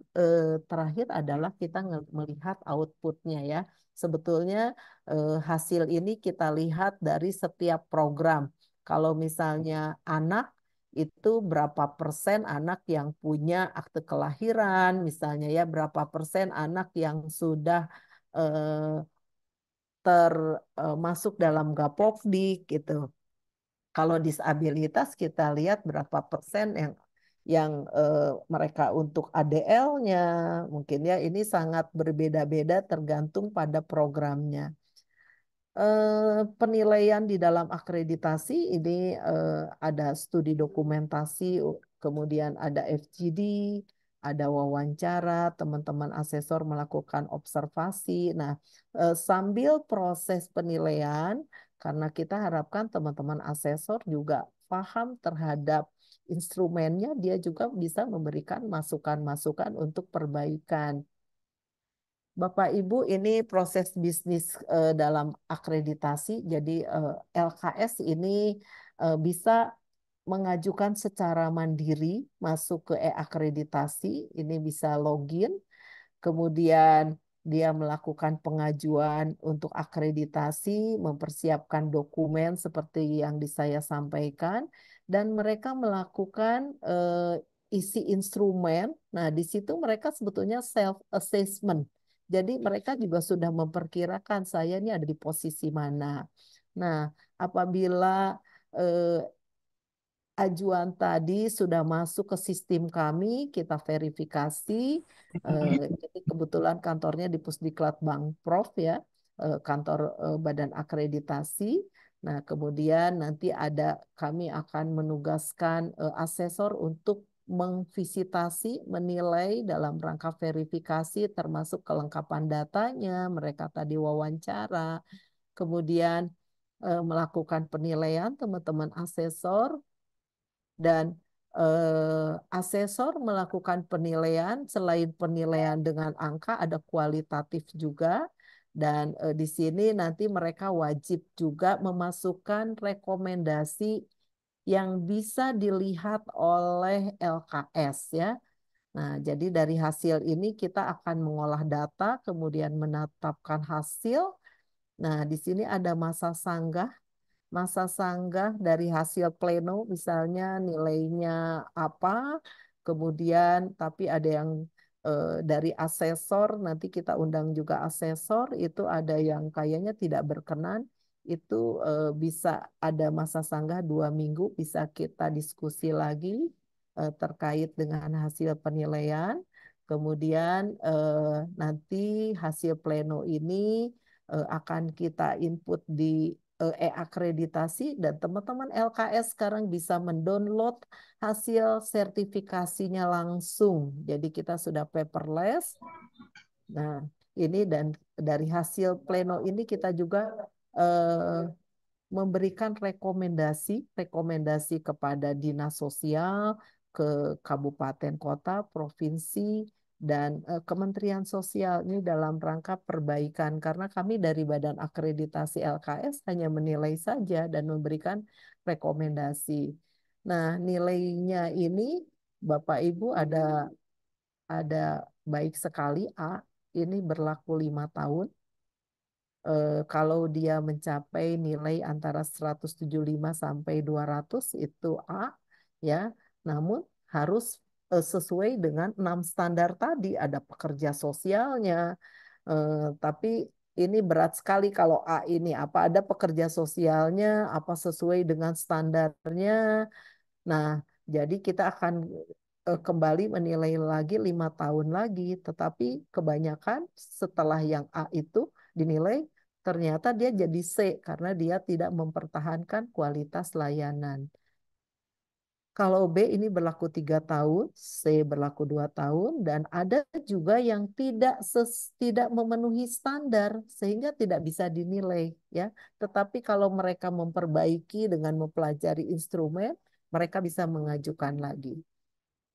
terakhir adalah kita melihat outputnya ya. Sebetulnya hasil ini kita lihat dari setiap program. Kalau misalnya anak itu berapa persen anak yang punya akte kelahiran, misalnya ya berapa persen anak yang sudah eh, termasuk dalam Gapokdik gitu. Kalau disabilitas kita lihat berapa persen yang mereka untuk ADL-nya, mungkin ya ini sangat berbeda-beda tergantung pada programnya. Penilaian di dalam akreditasi ini ada studi dokumentasi, kemudian ada FGD, ada wawancara, teman-teman asesor melakukan observasi. Nah, sambil proses penilaian, Karena kita harapkan teman-teman asesor juga paham terhadap instrumennya, dia juga bisa memberikan masukan-masukan untuk perbaikan. Bapak Ibu, ini proses bisnis dalam akreditasi. Jadi LKS ini bisa mengajukan secara mandiri masuk ke e-akreditasi. Ini bisa login, kemudian dia melakukan pengajuan untuk akreditasi, mempersiapkan dokumen seperti yang saya sampaikan, dan mereka melakukan isi instrumen. Nah, di situ mereka sebetulnya self assessment. Jadi mereka juga sudah memperkirakan saya ini ada di posisi mana. Nah, apabila eh, ajuan tadi sudah masuk ke sistem kami, kita verifikasi. Jadi kebetulan kantornya di Pusdiklat Bank Prof ya, kantor Badan Akreditasi. Nah, kemudian nanti kami akan menugaskan asesor untuk mengvisitasi, menilai dalam rangka verifikasi termasuk kelengkapan datanya, mereka tadi wawancara, kemudian melakukan penilaian teman-teman asesor, dan asesor melakukan penilaian. Selain penilaian dengan angka, ada kualitatif juga. Dan di sini nanti mereka wajib juga memasukkan rekomendasi yang bisa dilihat oleh LKS ya. Nah, jadi dari hasil ini kita akan mengolah data, kemudian menetapkan hasil. Nah, di sini ada masa sanggah dari hasil pleno, misalnya nilainya apa, kemudian tapi ada yang dari asesor, nanti kita undang juga asesor, itu ada yang kayaknya tidak berkenan, itu bisa ada masa sanggah 2 minggu, bisa kita diskusi lagi terkait dengan hasil penilaian. Kemudian nanti hasil pleno ini akan kita input di e-akreditasi, dan teman-teman LKS sekarang bisa mendownload hasil sertifikasinya langsung. Jadi kita sudah paperless. Nah, ini dan dari hasil pleno ini kita juga eh, memberikan rekomendasi kepada dinas sosial, ke kabupaten kota, provinsi, dan Kementerian Sosial ini dalam rangka perbaikan, karena kami dari Badan Akreditasi LKS hanya menilai saja dan memberikan rekomendasi. Nah, nilainya ini Bapak Ibu ada baik sekali A, ini berlaku 5 tahun. Kalau dia mencapai nilai antara 175 sampai 200 itu A ya. Namun harus sesuai dengan 6 standar tadi, ada pekerja sosialnya. Tapi ini berat sekali kalau A ini, apa ada pekerja sosialnya, apa sesuai dengan standarnya. Nah, jadi kita akan kembali menilai lagi 5 tahun lagi, tetapi kebanyakan setelah yang A itu dinilai, ternyata dia jadi C karena dia tidak mempertahankan kualitas layanan. Kalau B ini berlaku 3 tahun, C berlaku 2 tahun, dan ada juga yang tidak memenuhi standar sehingga tidak bisa dinilai ya. Tetapi kalau mereka memperbaiki dengan mempelajari instrumen, mereka bisa mengajukan lagi.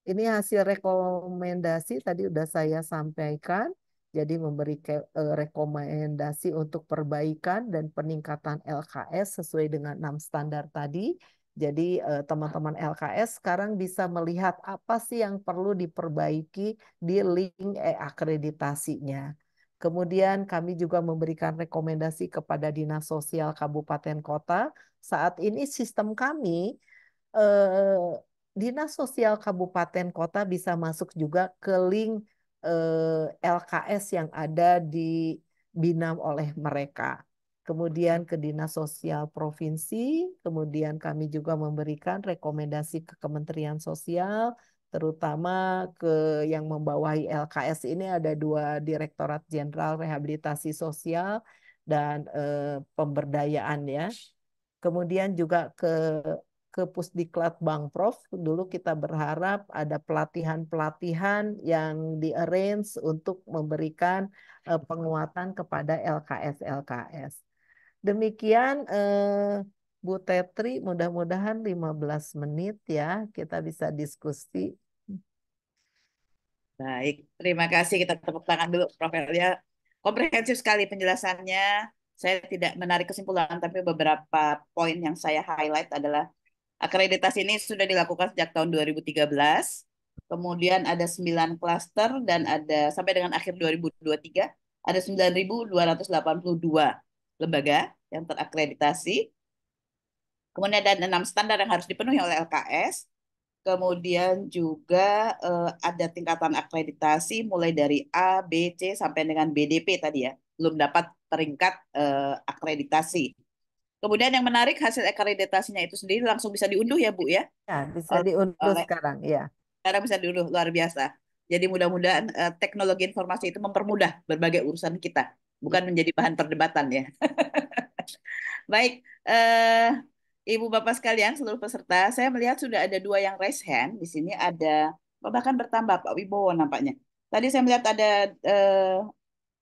Ini hasil rekomendasi tadi sudah saya sampaikan. Jadi memberi rekomendasi untuk perbaikan dan peningkatan LKS sesuai dengan 6 standar tadi. Jadi teman-teman LKS sekarang bisa melihat apa sih yang perlu diperbaiki di link e-akreditasinya. Kemudian kami juga memberikan rekomendasi kepada Dinas Sosial Kabupaten Kota. Saat ini sistem kami Dinas Sosial Kabupaten Kota bisa masuk juga ke link LKS yang ada di Binam oleh mereka. Kemudian ke Dinas Sosial Provinsi, kemudian kami juga memberikan rekomendasi ke Kementerian Sosial, terutama ke yang membawahi LKS ini ada 2 Direktorat Jenderal Rehabilitasi Sosial dan Pemberdayaan ya. Kemudian juga ke Pusdiklat Bank Prof. Dulu kita berharap ada pelatihan-pelatihan yang di-arrange untuk memberikan penguatan kepada LKS-LKS. Demikian Bu Tetri, mudah-mudahan 15 menit ya kita bisa diskusi. Baik, terima kasih. Kita tepuk tangan dulu, Prof. Elia. Komprehensif sekali penjelasannya. Saya tidak menarik kesimpulan, tapi beberapa poin yang saya highlight adalah akreditasi ini sudah dilakukan sejak tahun 2013. Kemudian ada 9 klaster dan ada sampai dengan akhir 2023 ada 9.282 lembaga yang terakreditasi. Kemudian ada 6 standar yang harus dipenuhi oleh LKS. Kemudian juga ada tingkatan akreditasi mulai dari A, B, C sampai dengan BDP tadi ya. Belum dapat peringkat akreditasi. Kemudian yang menarik hasil akreditasinya itu sendiri langsung bisa diunduh ya Bu ya. Ya, bisa diunduh Oleh sekarang ya. sekarang bisa diunduh, luar biasa. Jadi mudah-mudahan teknologi informasi itu mempermudah berbagai urusan kita, bukan menjadi bahan perdebatan ya. Baik, Ibu Bapak sekalian, seluruh peserta, saya melihat sudah ada 2 yang raise hand. Di sini ada, bahkan bertambah Pak Wibowo nampaknya. Tadi saya melihat ada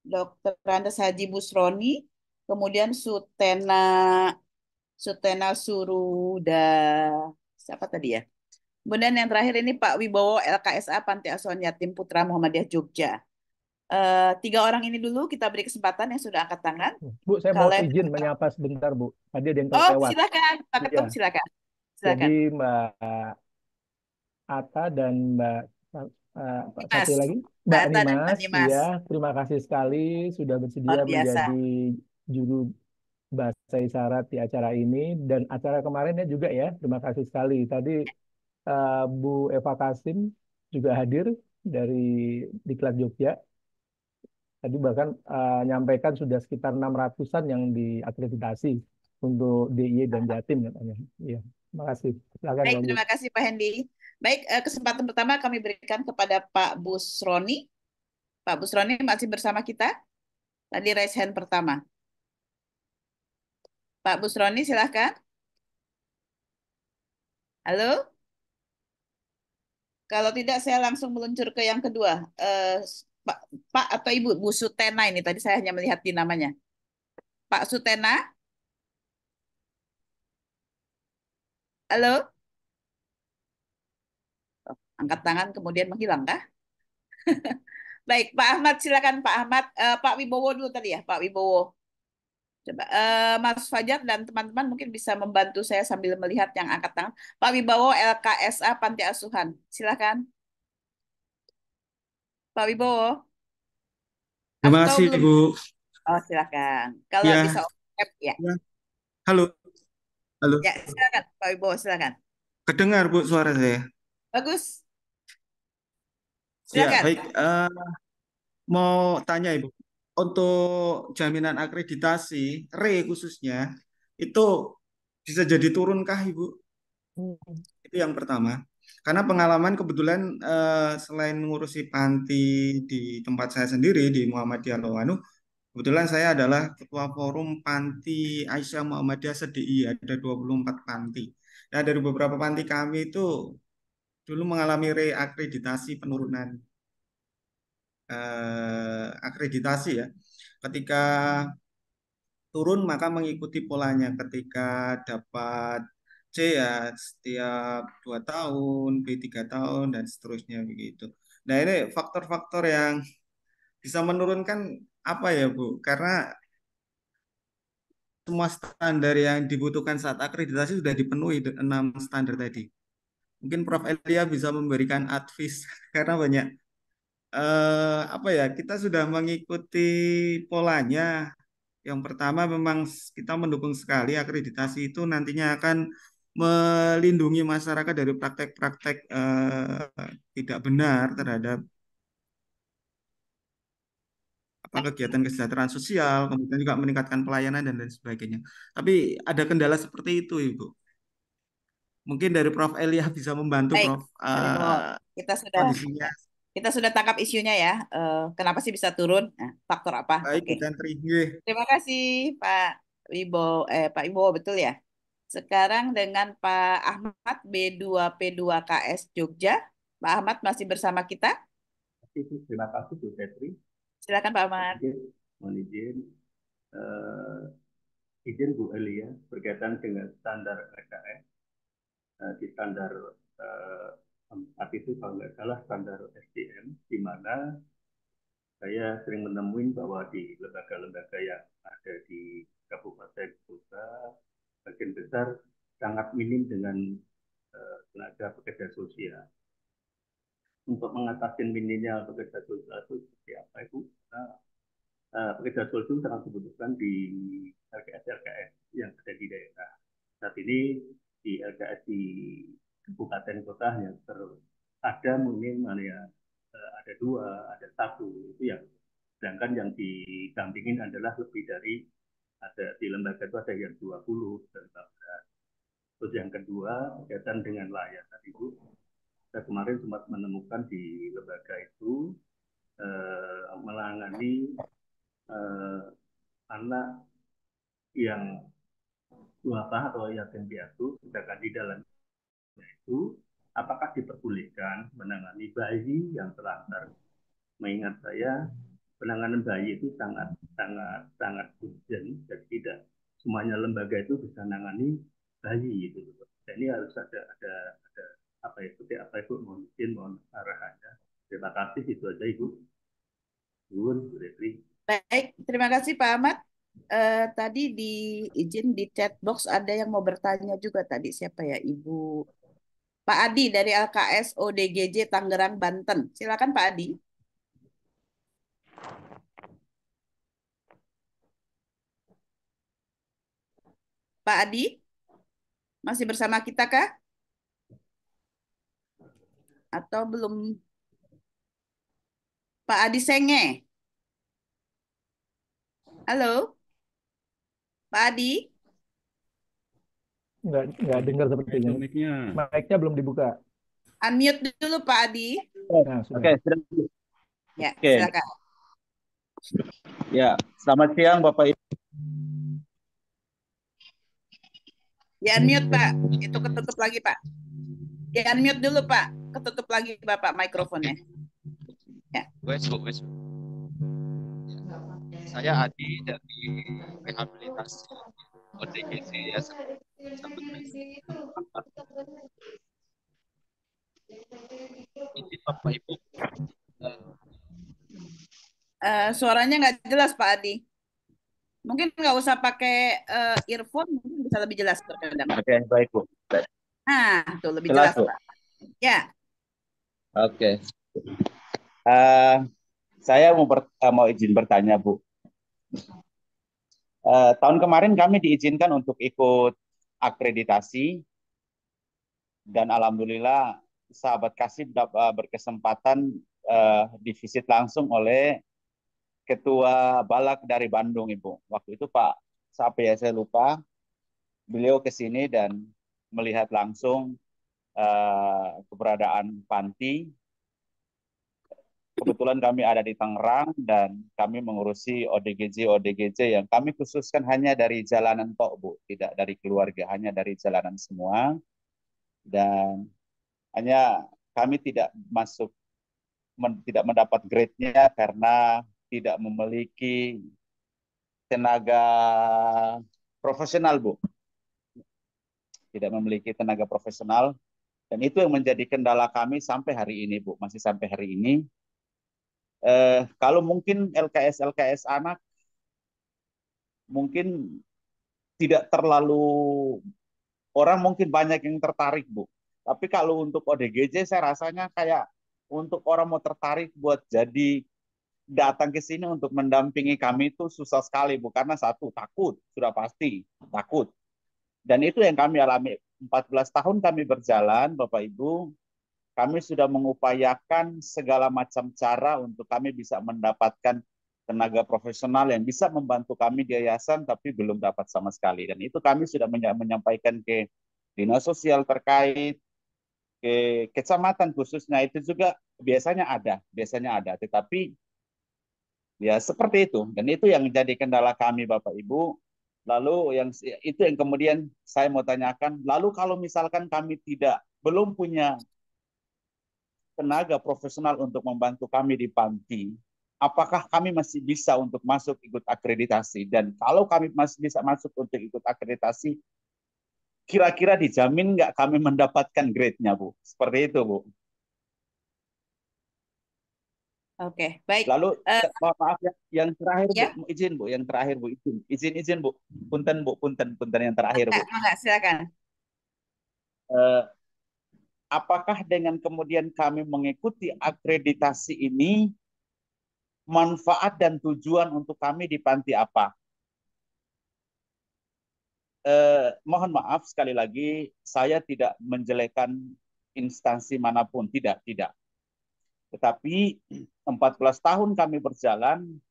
Dr. Andes Haji Busroni, kemudian Sutena Suruda, siapa tadi ya? Kemudian yang terakhir ini Pak Wibowo LKSA Panti Asuhan Yatim Putra Muhammadiyah Jogja. 3 orang ini dulu kita beri kesempatan yang sudah angkat tangan. Bu, saya mau Kalau izin menyapa sebentar, Bu. Tadi ada yang oh kelewat. silakan Pak Iya. Ketum silakan. Jadi Silakan. Mbak Ata dan Mbak satu Mas, lagi, Mbak Mbak Atta dan Mbak Nimas, Nimas. ya, terima kasih sekali sudah bersedia Luar biasa. menjadi juru bahasa isyarat di acara ini dan acara kemarinnya juga ya. Terima kasih sekali. Tadi Bu Eva Kasim juga hadir dari Diklat Jogja. Tadi bahkan nyampaikan sudah sekitar 600-an yang diakreditasi untuk DIY dan Jatim katanya. Iya, terima kasih. Silakan Baik, Pak Bu. terima kasih Pak Hendi. Baik, kesempatan pertama kami berikan kepada Pak Busroni. Pak Busroni masih bersama kita. Tadi raise hand pertama. Pak Busroni silahkan. Halo? Kalau tidak saya langsung meluncur ke yang kedua. Pak, Pak atau Ibu, Bu Sutena ini tadi saya hanya melihat di namanya. Pak Sutena, halo? Angkat tangan kemudian menghilang kah? Baik, Pak Ahmad silakan Pak Ahmad. Pak Wibowo dulu tadi ya, Pak Wibowo. Coba Mas Fajar dan teman-teman mungkin bisa membantu saya sambil melihat yang angkat tangan. Pak Wibowo LKSA Panti Asuhan. Silakan. Pak Wibowo. Terima Atau kasih, belum? Bu. Oh, silakan. Kalau Ya, bisa ya. ya. Halo, halo. Ya, silakan Pak Wibowo, silakan. Kedengar, Bu, suara saya? Bagus. Ya, Silakan. baik. Mau tanya, Ibu. Untuk jaminan akreditasi, khususnya, itu bisa jadi turunkah, Ibu? Itu yang pertama. Karena pengalaman kebetulan selain ngurusi panti di tempat saya sendiri, di Muhammadiyah Lowanu, kebetulan saya adalah Ketua Forum Panti Aisyah Muhammadiyah SDI, ada 24 panti. Nah, dari beberapa panti kami itu dulu mengalami reakreditasi penurunan akreditasi ya. Ketika turun maka mengikuti polanya. Ketika dapat C ya setiap 2 tahun, B 3 tahun dan seterusnya begitu. Nah ini faktor-faktor yang bisa menurunkan apa ya Bu? Karena semua standar yang dibutuhkan saat akreditasi sudah dipenuhi 6 standar tadi. Mungkin Prof. Elia bisa memberikan advice karena banyak apa ya kita sudah mengikuti polanya. Yang pertama memang kita mendukung sekali akreditasi itu nantinya akan melindungi masyarakat dari praktek-praktek tidak benar terhadap apa kegiatan kesejahteraan sosial, kemudian juga meningkatkan pelayanan dan lain sebagainya. Tapi ada kendala seperti itu, Ibu. Mungkin dari Prof. Elia bisa membantu, Baik, Prof. Pak Wibowo. Kita sudah Kondisinya. kita sudah tangkap isunya ya. Kenapa sih bisa turun? Nah, faktor apa? Baik, Oke. Bu Tantri. Nggih. Terima kasih Pak Wibowo, Pak Wibowo betul ya. Sekarang dengan Pak Ahmad B2P2KS Jogja. Pak Ahmad masih bersama kita. Terima kasih Bu Petri. Silakan Pak Ahmad. Mohon izin. izin Bu Elia berkaitan dengan standar LKS. Di standar 4 itu kalau nggak salah standar SDM, di mana saya sering menemui bahwa di lembaga-lembaga yang ada di kabupaten kota, bagian besar sangat minim dengan tenaga pekerja sosial. Untuk mengatasi minimnya pekerja sosial itu seperti apa Ibu? Pekerja sosial sangat dibutuhkan di LKS-LKS yang ada di daerah. Saat ini di LKS di kabupaten kota yang ada mungkin ada 2, ada 1 itu yang, sedangkan yang didampingin adalah lebih dari, ada di lembaga itu ada yang 20 dan 14. Terus yang kedua berkaitan dengan layanan Ibu, saya kemarin sempat menemukan di lembaga itu menangani anak yang duafa atau yatim piatu, sedangkan di dalamnya itu apakah diperbolehkan menangani bayi yang terlantar. Mengingat saya penanganan bayi itu sangat urgent, dan tidak semuanya lembaga itu bisa menangani bayi itu. Dan ini harus ada apa ya, seperti apa Ibu, mohon arahannya. Terima kasih, itu aja Ibu. Bu Retri. Baik, terima kasih Pak Ahmad. Tadi izin di chat box ada yang mau bertanya juga tadi, siapa ya, Ibu Pak Adi dari LKS ODGJ Tangerang, Banten. Silakan Pak Adi. Pak Adi, masih bersama kita kah? Atau belum? Pak Adi Senge. Halo, Pak Adi. Nggak dengar sepertinya. Mic-nya belum dibuka. Unmute dulu Pak Adi. Nah, sudah. Oke, sudah. Ya, Oke. silakan. Ya, selamat siang Bapak Ibu. Ya unmute Pak, itu ketutup lagi Pak. Ya unmute dulu Pak, ketutup lagi Bapak mikrofonnya. Ya. Wes. Saya Adi dari rehabilitasi ODGJ ya. Ini Bapak Ibu. Suaranya nggak jelas Pak Adi. Mungkin nggak usah pakai earphone, mungkin bisa lebih jelas terkadang. Oke, baik Bu. Nah, tuh lebih jelas Bu. Pak. Ya. Oke. Saya mau izin bertanya Bu. Tahun kemarin kami diizinkan untuk ikut akreditasi, dan alhamdulillah sahabat kasih berkesempatan divisit langsung oleh Ketua Balak dari Bandung, Ibu. Waktu itu Pak, siapa ya saya lupa, beliau ke sini dan melihat langsung keberadaan panti. Kebetulan kami ada di Tangerang dan kami mengurusi ODGJ yang kami khususkan hanya dari jalanan tok Bu, tidak dari keluarga, hanya dari jalanan semua. Dan hanya kami tidak tidak mendapat grade-nya karena tidak memiliki tenaga profesional Bu, tidak memiliki tenaga profesional, dan itu yang menjadi kendala kami sampai hari ini Bu, masih sampai hari ini. Kalau mungkin LKS anak mungkin tidak terlalu, orang mungkin banyak yang tertarik Bu, tapi kalau untuk ODGJ saya rasanya kayak untuk orang mau tertarik buat jadi datang ke sini untuk mendampingi kami itu susah sekali Bu, karena satu, takut, sudah pasti takut. Dan itu yang kami alami. 14 tahun kami berjalan Bapak Ibu, kami sudah mengupayakan segala macam cara untuk kami bisa mendapatkan tenaga profesional yang bisa membantu kami di yayasan, tapi belum dapat sama sekali. Dan itu kami sudah menyampaikan ke dinas sosial terkait, ke kecamatan khususnya, itu juga biasanya ada, tetapi ya seperti itu, dan itu yang jadi kendala kami Bapak Ibu. Lalu itu yang kemudian saya mau tanyakan, lalu kalau misalkan kami belum punya tenaga profesional untuk membantu kami di panti, apakah kami masih bisa untuk masuk ikut akreditasi? Dan kalau kami masih bisa masuk untuk ikut akreditasi, kira-kira dijamin nggak kami mendapatkan grade-nya, Bu? Seperti itu, Bu. Oke, baik. Lalu maaf ya, yang terakhir Ya, Bu, izin Bu, yang terakhir Bu, izin Bu, punten Bu, punten yang terakhir Bu. enggak, silakan. Eh, apakah dengan kemudian kami mengikuti akreditasi ini, manfaat dan tujuan untuk kami di panti apa? Mohon maaf sekali lagi, saya tidak menjelekan instansi manapun, tidak. Tetapi 14 tahun kami berjalan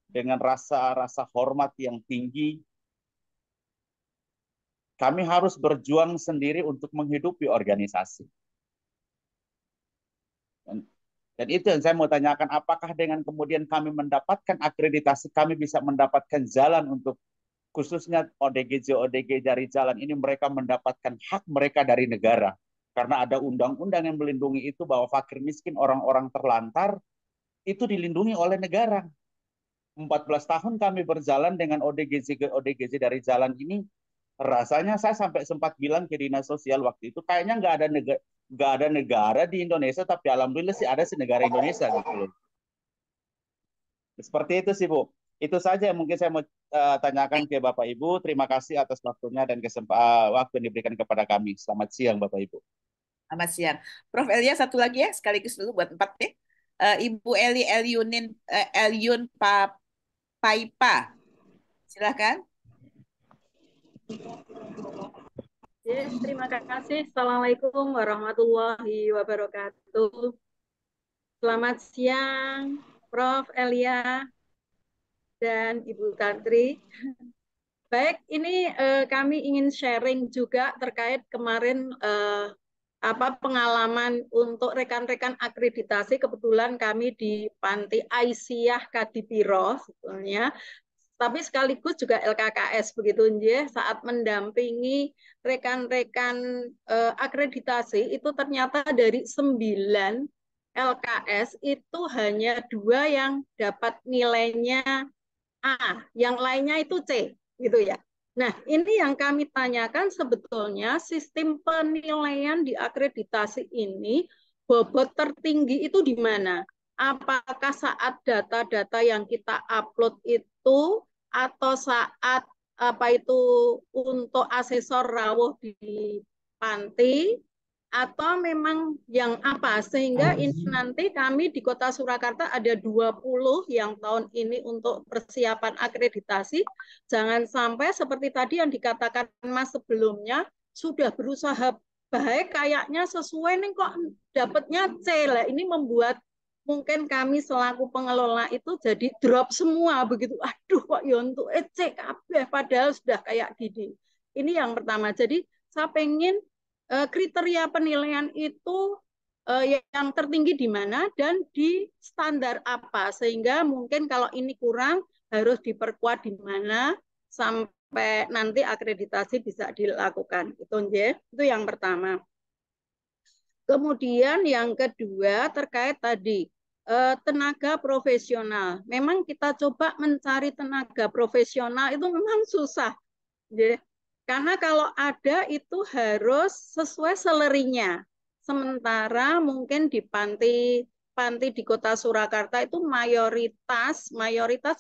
dengan rasa hormat yang tinggi. Kami harus berjuang sendiri untuk menghidupi organisasi. Dan itu yang saya mau tanyakan, apakah dengan kemudian kami mendapatkan akreditasi, kami bisa mendapatkan jalan untuk khususnya ODGJ dari jalan ini, mereka mendapatkan hak mereka dari negara. Karena ada undang-undang yang melindungi itu, bahwa fakir miskin, orang-orang terlantar, itu dilindungi oleh negara. 14 tahun kami berjalan dengan ODGJ dari jalan ini, rasanya saya sampai sempat bilang ke dinas sosial waktu itu, kayaknya nggak ada negara di Indonesia, tapi alhamdulillah sih ada sih negara Indonesia gitu loh. Seperti itu sih Bu. Itu saja yang mungkin saya mau tanyakan ke Bapak Ibu. Terima kasih atas waktunya dan waktu yang diberikan kepada kami. Selamat siang Bapak Ibu. Selamat siang. Prof. Elia, satu lagi ya, sekaligus dulu buat 4 ya. Ibu Elyun Paipa. Silakan. Yes, terima kasih. Assalamualaikum warahmatullahi wabarakatuh. Selamat siang, Prof. Elia dan Ibu Tantri. Baik, ini kami ingin sharing juga terkait kemarin pengalaman untuk rekan-rekan akreditasi. Kebetulan kami di Panti Aisyah Kadipiro sebetulnya, tapi sekaligus juga LKKS begitu ya, saat mendampingi rekan-rekan akreditasi itu ternyata dari 9 LKS itu hanya 2 yang dapat nilainya A, yang lainnya itu C gitu ya. Nah, ini yang kami tanyakan sebetulnya sistem penilaian di akreditasi ini bobot tertinggi itu di mana? Apakah saat data-data yang kita upload itu atau saat untuk asesor rawuh di panti, atau memang yang apa, sehingga ini nanti kami di Kota Surakarta ada 20 yang tahun ini untuk persiapan akreditasi. Jangan sampai seperti tadi yang dikatakan Mas sebelumnya, sudah berusaha baik kayaknya sesuai nih kok dapatnya C lah. Ini membuat mungkin kami selaku pengelola itu jadi drop semua begitu. Aduh kok ya untuk C kabeh padahal sudah kayak gini. Ini yang pertama. Jadi saya pengen kriteria penilaian itu yang tertinggi di mana dan di standar apa, sehingga mungkin kalau ini kurang harus diperkuat di mana sampai nanti akreditasi bisa dilakukan. Itu yang pertama. Kemudian yang kedua terkait tadi tenaga profesional. Memang kita coba mencari tenaga profesional itu memang susah. Karena kalau ada itu harus sesuai salary-nya. Sementara mungkin di panti di Kota Surakarta itu mayoritas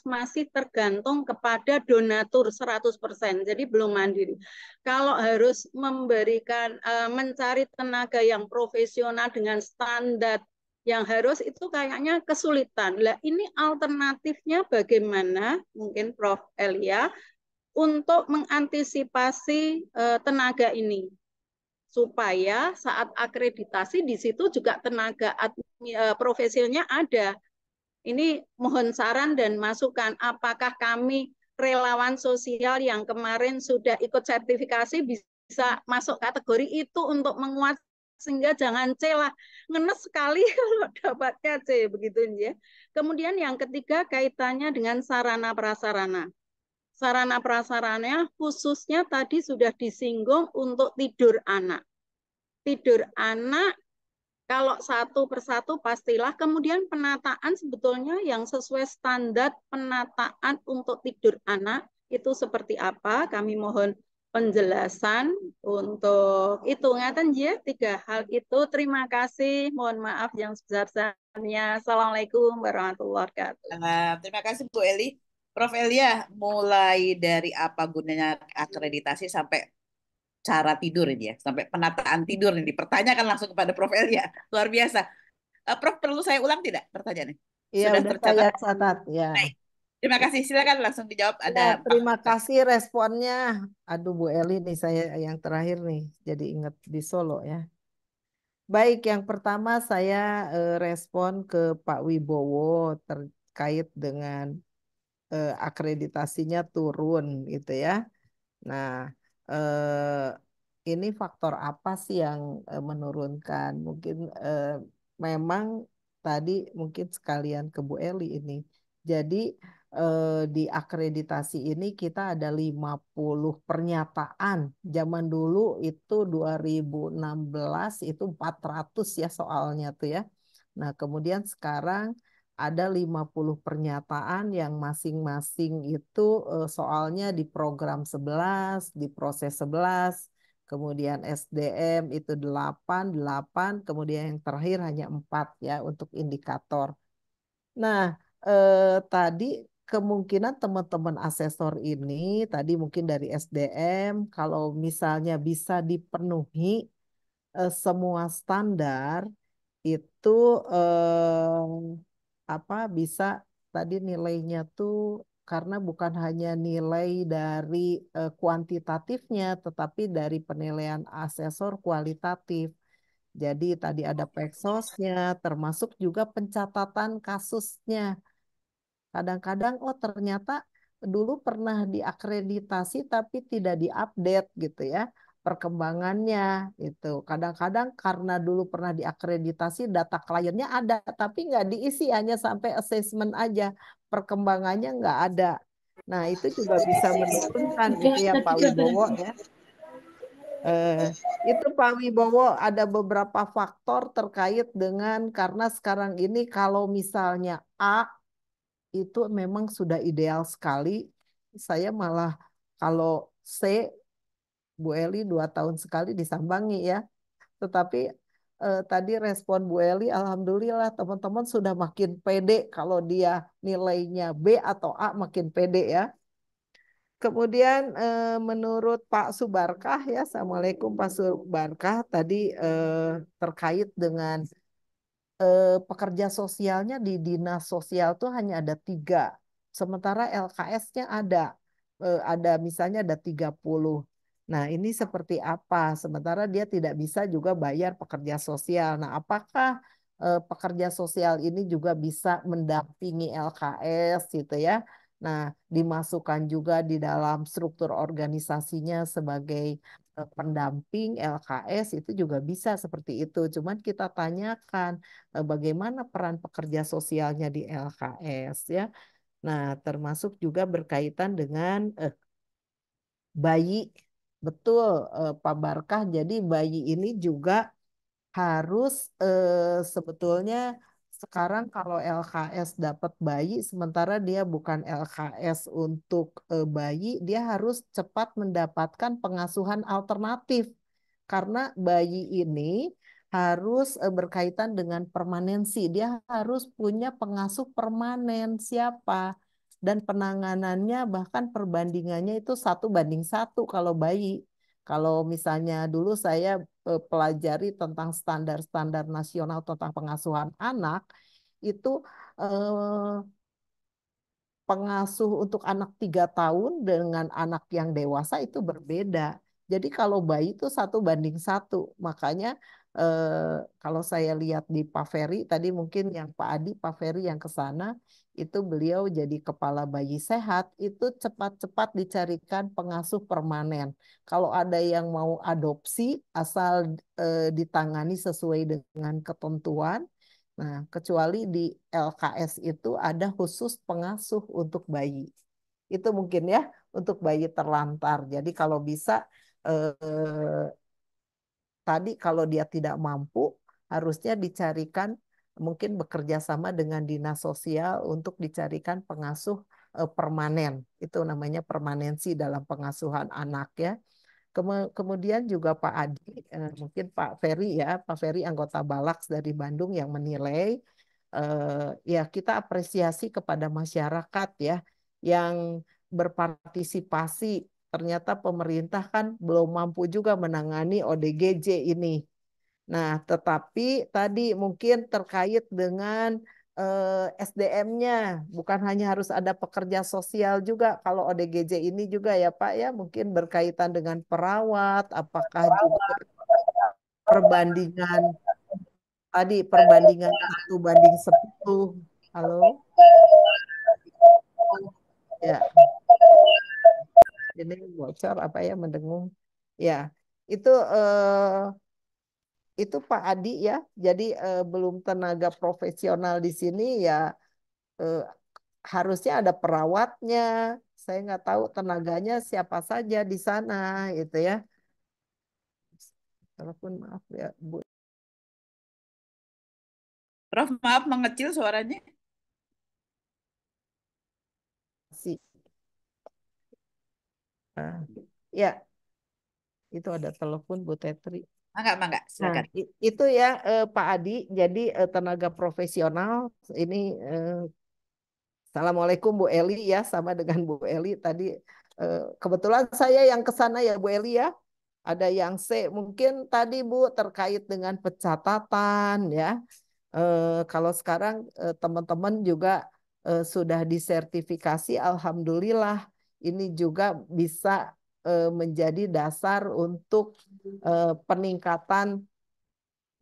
masih tergantung kepada donatur 100%. Jadi belum mandiri. Kalau harus mencari tenaga yang profesional dengan standar yang harus, itu kayaknya kesulitan. Lah ini alternatifnya bagaimana? Mungkin Prof. Elia untuk mengantisipasi tenaga ini supaya saat akreditasi di situ juga tenaga profesionalnya ada. Ini mohon saran dan masukan, apakah kami relawan sosial yang kemarin sudah ikut sertifikasi bisa masuk kategori itu untuk menguat, sehingga jangan C lah, ngenes sekali kalau dapatnya C begitu ya. Kemudian yang ketiga kaitannya dengan sarana prasarana. Sarana prasaranya khususnya tadi sudah disinggung untuk tidur anak. Tidur anak kalau satu persatu pastilah. Kemudian penataan sebetulnya yang sesuai standar penataan untuk tidur anak itu seperti apa? Kami mohon penjelasan untuk itu. Ngaten ya, 3 hal itu. Terima kasih. Mohon maaf yang sebesar-besarnya. Assalamualaikum warahmatullahi wabarakatuh. Terima kasih Bu Eli. Prof. Elia, mulai dari apa gunanya akreditasi sampai cara tidur ini ya, sampai penataan tidur ini dipertanyakan langsung kepada Prof. Elia. Luar biasa. Prof, perlu saya ulang tidak pertanyaannya? Iya, Sudah udah tercatat? saya catat ya. Baik. Terima kasih. Silakan langsung dijawab. Ya, Ada terima kasih responnya. Aduh, Bu Eli nih saya yang terakhir nih, jadi ingat di Solo ya. Baik, yang pertama saya respon ke Pak Wibowo terkait dengan akreditasinya turun gitu ya. Nah, ini faktor apa sih yang menurunkan? Mungkin memang tadi mungkin sekalian ke Bu Eli ini. Jadi di akreditasi ini kita ada 50 pernyataan. Zaman dulu itu 2016 itu 400 ya soalnya tuh ya. Nah, kemudian sekarang ada 50 pernyataan yang masing-masing itu soalnya di program 11, di proses 11, kemudian SDM itu 8, 8, kemudian yang terakhir hanya 4 ya untuk indikator. Nah, tadi kemungkinan teman-teman asesor ini tadi mungkin dari SDM kalau misalnya bisa dipenuhi semua standar itu apa bisa tadi nilainya tuh karena bukan hanya nilai dari kuantitatifnya tetapi dari penilaian asesor kualitatif. Jadi tadi ada peksosnya termasuk juga pencatatan kasusnya. Kadang-kadang oh ternyata dulu pernah diakreditasi tapi tidak diupdate gitu ya perkembangannya itu. Kadang-kadang karena dulu pernah diakreditasi data kliennya ada tapi nggak diisi hanya sampai assessment aja perkembangannya nggak ada. Nah itu juga bisa menurunkan itu ya Pak Wibowo ya. Itu Pak Wibowo ada beberapa faktor terkait dengan karena sekarang ini kalau misalnya A itu memang sudah ideal sekali. Saya malah kalau C, Bu Eli 2 tahun sekali disambangi ya. Tetapi tadi respon Bu Eli, alhamdulillah teman-teman sudah makin pede kalau dia nilainya B atau A makin pede ya. Kemudian menurut Pak Subarkah ya, Assalamualaikum Pak Subarkah tadi terkait dengan pekerja sosialnya di dinas sosial tuh hanya ada 3. Sementara LKS-nya ada misalnya ada 30. Nah, ini seperti apa? Sementara dia tidak bisa juga bayar pekerja sosial. Nah, apakah pekerja sosial ini juga bisa mendampingi LKS gitu ya? Nah, dimasukkan juga di dalam struktur organisasinya sebagai pendamping LKS itu juga bisa seperti itu. Cuman kita tanyakan bagaimana peran pekerja sosialnya di LKS ya. Nah, termasuk juga berkaitan dengan bayi. Betul, Pak Barkah. Jadi bayi ini juga harus sebetulnya sekarang kalau LKS dapat bayi sementara dia bukan LKS untuk bayi, dia harus cepat mendapatkan pengasuhan alternatif karena bayi ini harus berkaitan dengan permanensi. Dia harus punya pengasuh permanen siapa dan penanganannya bahkan perbandingannya itu 1:1 kalau bayi. Kalau misalnya dulu saya pelajari tentang standar-standar nasional tentang pengasuhan anak, itu eh, pengasuh untuk anak 3 tahun dengan anak yang dewasa itu berbeda. Jadi kalau bayi itu 1:1. Makanya kalau saya lihat di Pak Ferry, tadi mungkin yang Pak Adi, Pak Ferry yang ke sana, itu beliau jadi kepala bayi sehat, itu cepat-cepat dicarikan pengasuh permanen. Kalau ada yang mau adopsi, asal ditangani sesuai dengan ketentuan, nah, kecuali di LKS itu ada khusus pengasuh untuk bayi. Itu mungkin ya untuk bayi terlantar. Jadi kalau bisa tadi kalau dia tidak mampu harusnya dicarikan mungkin bekerja sama dengan dinas sosial untuk dicarikan pengasuh permanen. Itu namanya permanensi dalam pengasuhan anak ya. Kemudian juga Pak Adi, mungkin Pak Ferry ya, Pak Ferry anggota Balaks dari Bandung yang menilai, ya kita apresiasi kepada masyarakat ya yang berpartisipasi. Ternyata pemerintah kan belum mampu juga menangani ODGJ ini. Nah, tetapi tadi mungkin terkait dengan SDM-nya, bukan hanya harus ada pekerja sosial juga. Kalau ODGJ ini juga ya Pak ya, mungkin berkaitan dengan perawat, apakah juga perbandingan tadi perbandingan 1:10. Halo, ya ini bocor apa ya mendengung. Ya, itu Pak Adi ya. Jadi belum tenaga profesional di sini ya, eh, harusnya ada perawatnya. Saya nggak tahu tenaganya siapa saja di sana itu ya. Telepon maaf ya Bu. Prof, maaf mengecil suaranya. Si. Nah, ya itu ada telepon Bu Tetri. Mangga, Nah, silakan. itu ya Pak Adi. Jadi tenaga profesional ini Assalamualaikum Bu Eli ya, sama dengan Bu Eli tadi. Kebetulan saya yang ke sana ya Bu Eli ya. Ada yang C mungkin tadi Bu terkait dengan pencatatan ya. Kalau sekarang teman-teman juga sudah disertifikasi, alhamdulillah ini juga bisa menjadi dasar untuk peningkatan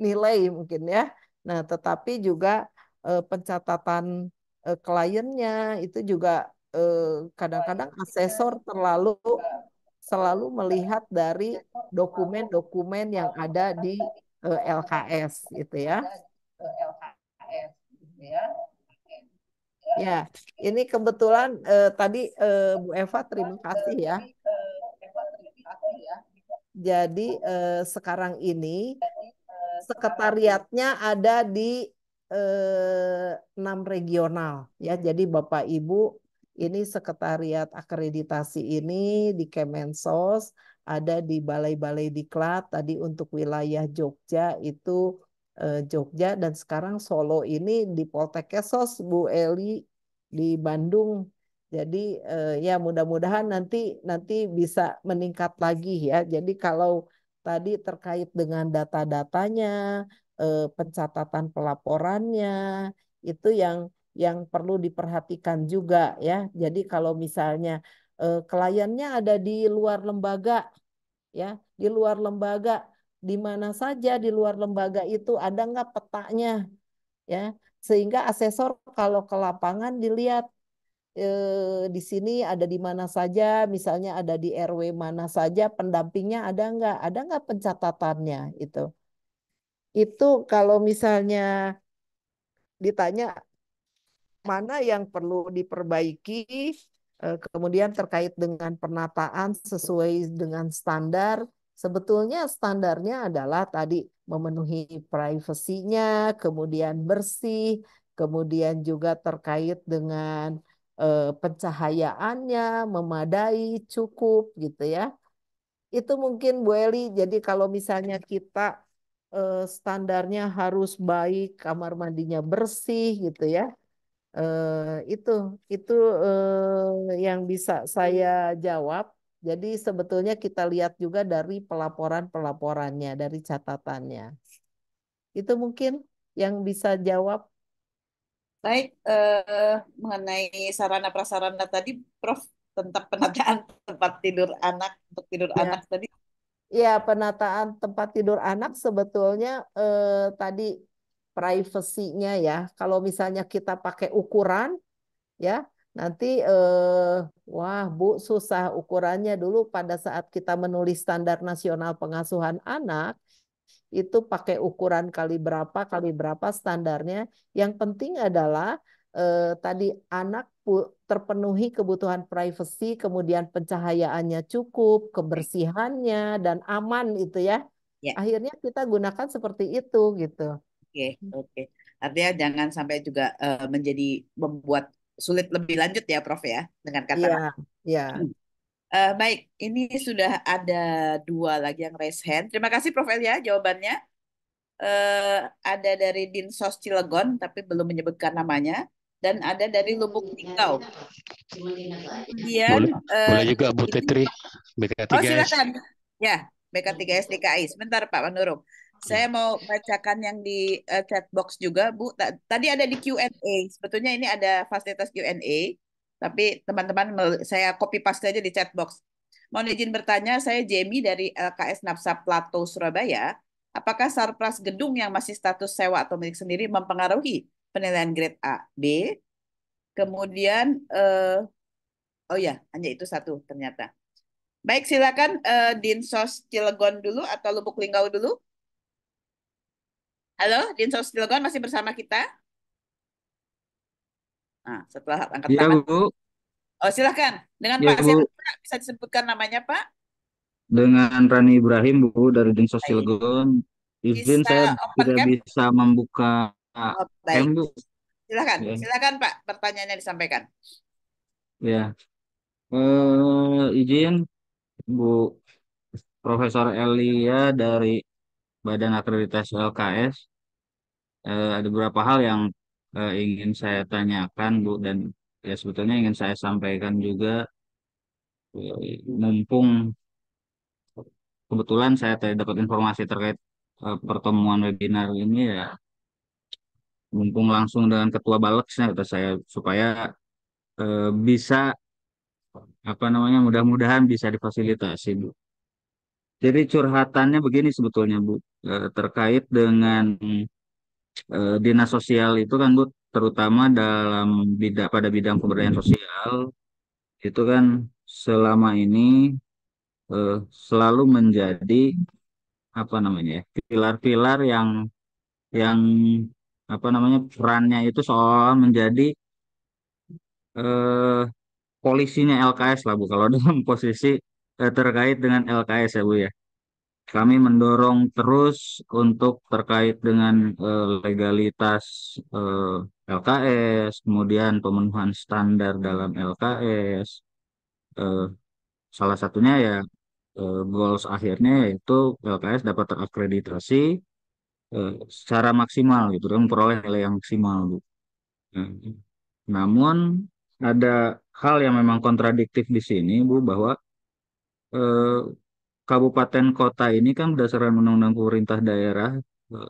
nilai mungkin ya. Nah, tetapi juga pencatatan kliennya itu juga kadang-kadang asesor selalu melihat dari dokumen-dokumen yang ada di LKS gitu ya. Ya, ini kebetulan tadi Bu Eva terima kasih ya. Jadi sekarang ini sekretariatnya ada di 6 regional ya. Jadi Bapak Ibu ini sekretariat akreditasi ini di Kemensos, ada di balai-balai diklat tadi untuk wilayah Jogja itu Jogja, dan sekarang Solo ini di Poltekkes Bu Eli di Bandung. Jadi ya mudah-mudahan nanti bisa meningkat lagi ya. Jadi kalau tadi terkait dengan data-datanya, pencatatan pelaporannya, itu yang perlu diperhatikan juga ya. Jadi kalau misalnya kliennya ada di luar lembaga ya, di luar lembaga, di mana saja di luar lembaga itu ada nggak petanya ya, sehingga asesor kalau ke lapangan dilihat di sini ada di mana saja, misalnya ada di RW mana saja, pendampingnya ada nggak pencatatannya itu. Itu kalau misalnya ditanya mana yang perlu diperbaiki, kemudian terkait dengan penataan sesuai dengan standar, sebetulnya standarnya adalah tadi memenuhi privasinya, kemudian bersih, kemudian juga terkait dengan pencahayaannya memadai, cukup gitu ya. Itu mungkin Bu Eli, jadi kalau misalnya kita standarnya harus baik, kamar mandinya bersih gitu ya. Itu itu yang bisa saya jawab. Jadi sebetulnya kita lihat juga dari pelaporan-pelaporannya, dari catatannya. Itu mungkin yang bisa jawab. Baik, mengenai sarana prasarana tadi, Prof, tentang penataan tempat tidur anak untuk tidur Ya, anak tadi. ya penataan tempat tidur anak sebetulnya tadi privasinya ya. Kalau misalnya kita pakai ukuran ya, nanti wah Bu susah ukurannya. Dulu pada saat kita menulis standar nasional pengasuhan anak itu pakai ukuran kali berapa standarnya. Yang penting adalah tadi anak terpenuhi kebutuhan privasi, kemudian pencahayaannya cukup, kebersihannya dan aman itu ya. Ya, akhirnya kita gunakan seperti itu gitu. oke, oke. Artinya jangan sampai juga menjadi membuat sulit lebih lanjut ya, Prof ya, dengan Iya, kata-kata. iya. Baik, ini sudah ada dua lagi yang raise hand. Terima kasih Prof Elia jawabannya. Eh, ada dari Dinsos Cilegon, tapi belum menyebutkan namanya. Dan ada dari Lubuk Linggau. Kemudian, Boleh, boleh juga Bu ini, Tetri, oh BK3S. silakan. Ya, BK3S DKI. Sebentar Pak Manurung. Saya mau bacakan yang di chat box juga, Bu. Tadi ada di Q&A. Sebetulnya ini ada fasilitas Q&A, tapi teman-teman saya copy paste aja di chat box. Mohon izin bertanya, saya Jamie dari LKS Napsa Plato Surabaya. Apakah sarpras gedung yang masih status sewa atau milik sendiri mempengaruhi penilaian grade A, B? Kemudian, oh ya, hanya itu satu ternyata. Baik, silakan Dinsos Cilegon dulu atau Lubuk Linggau dulu. Halo, Dinsos Cilegon masih bersama kita? Nah, setelah angkat Iya, tangan. Bu. Oh, silakan. Dengan Iya, Pak Bu. siapa, Pak? Bisa disebutkan namanya, Pak? Dengan Rani Ibrahim, Bu, dari Dinsos Baik. Cilegon. Izin Bisa saya open tidak cam? bisa membuka Oh, cam, baik. Bu. Silakan. Ya, Silakan, Pak. Pertanyaannya disampaikan. ya. Izin, Bu Profesor Elia dari Badan Akreditasi LKS. Ada beberapa hal yang ingin saya tanyakan, Bu, dan ya sebetulnya ingin saya sampaikan juga. Mumpung kebetulan saya tadi dapat informasi terkait pertemuan webinar ini ya, mumpung langsung dengan Ketua Balexnya kata saya supaya bisa apa namanya mudah-mudahan bisa difasilitasi, Bu. Jadi curhatannya begini sebetulnya, Bu. Terkait dengan dinas sosial itu kan, Bu, terutama dalam pada bidang pemberdayaan sosial itu kan selama ini eh, selalu menjadi apa namanya ya, pilar-pilar yang apa namanya perannya itu seolah menjadi eh, polisinya LKS lah, Bu, kalau dalam posisi terkait dengan LKS ya, Bu, ya. Kami mendorong terus untuk terkait dengan legalitas LKS, kemudian pemenuhan standar dalam LKS. Eh, Salah satunya ya goals akhirnya yaitu LKS dapat terakreditasi secara maksimal gitu dan memperoleh nilai yang maksimal, Bu. Nah, namun ada hal yang memang kontradiktif di sini, Bu, bahwa eh, kabupaten kota ini kan berdasarkan undang-undang pemerintah daerah eh,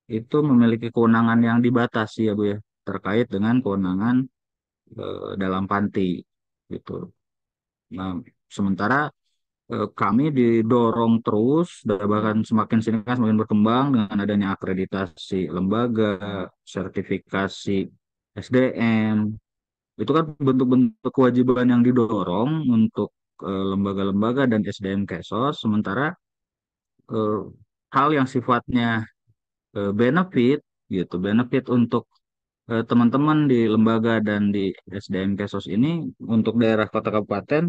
itu memiliki kewenangan yang dibatasi ya, Bu, ya, terkait dengan kewenangan dalam panti gitu. Nah, sementara kami didorong terus dan bahkan semakin sini kan semakin berkembang dengan adanya akreditasi lembaga, sertifikasi SDM. Itu kan bentuk-bentuk kewajiban yang didorong untuk lembaga-lembaga dan SDM Kesos, sementara eh, hal yang sifatnya benefit gitu, benefit untuk teman-teman di lembaga dan di SDM Kesos ini untuk daerah kota kabupaten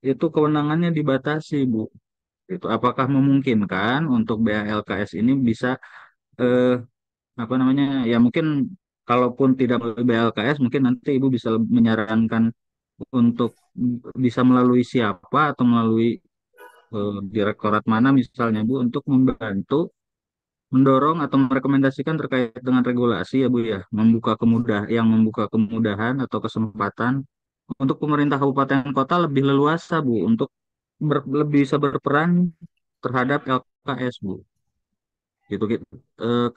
itu kewenangannya dibatasi, Bu. Itu apakah memungkinkan untuk BALKS ini bisa eh, apa namanya ya mungkin kalaupun tidak melalui BLKS mungkin nanti Ibu bisa menyarankan untuk bisa melalui siapa atau melalui direktorat mana misalnya, Bu, untuk membantu mendorong atau merekomendasikan terkait dengan regulasi ya, Bu, ya, membuka kemudahan atau kesempatan untuk pemerintah kabupaten kota lebih leluasa, Bu, untuk lebih bisa berperan terhadap LKS, Bu, gitu gitu.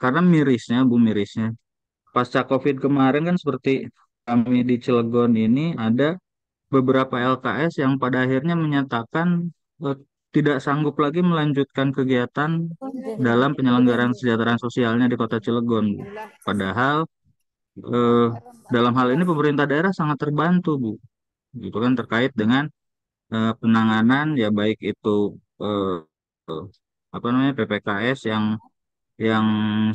Karena mirisnya, Bu, mirisnya pasca COVID kemarin kan seperti kami di Cilegon ini ada beberapa LKS yang pada akhirnya menyatakan eh, tidak sanggup lagi melanjutkan kegiatan dalam penyelenggaraan kesejahteraan sosialnya di Kota Cilegon, Bu. Padahal eh, dalam hal ini pemerintah daerah sangat terbantu, Bu. Gitu kan terkait dengan penanganan ya baik itu eh, eh, apa namanya PPKS yang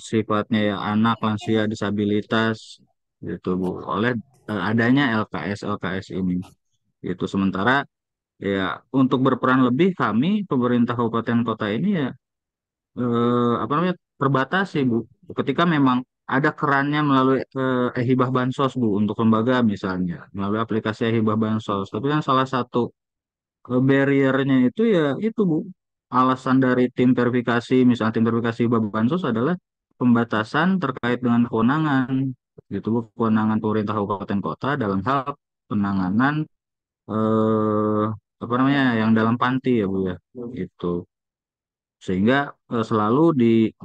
sifatnya ya anak, lansia, disabilitas gitu, Bu, oleh adanya LKS ini. Itu sementara ya untuk berperan lebih kami pemerintah kabupaten kota ini ya apa namanya terbatas sih Bu. Ketika memang ada kerannya melalui hibah bansos Bu untuk lembaga misalnya melalui aplikasi hibah bansos. Tapi kan salah satu barriernya itu ya itu Bu. Alasan dari tim verifikasi, misalnya tim verifikasi hibah bansos adalah pembatasan terkait dengan kewenangan gitu Bu, kewenangan pemerintah kabupaten kota dalam hal penanganan eh apa namanya yang dalam panti ya Bu ya. Gitu sehingga selalu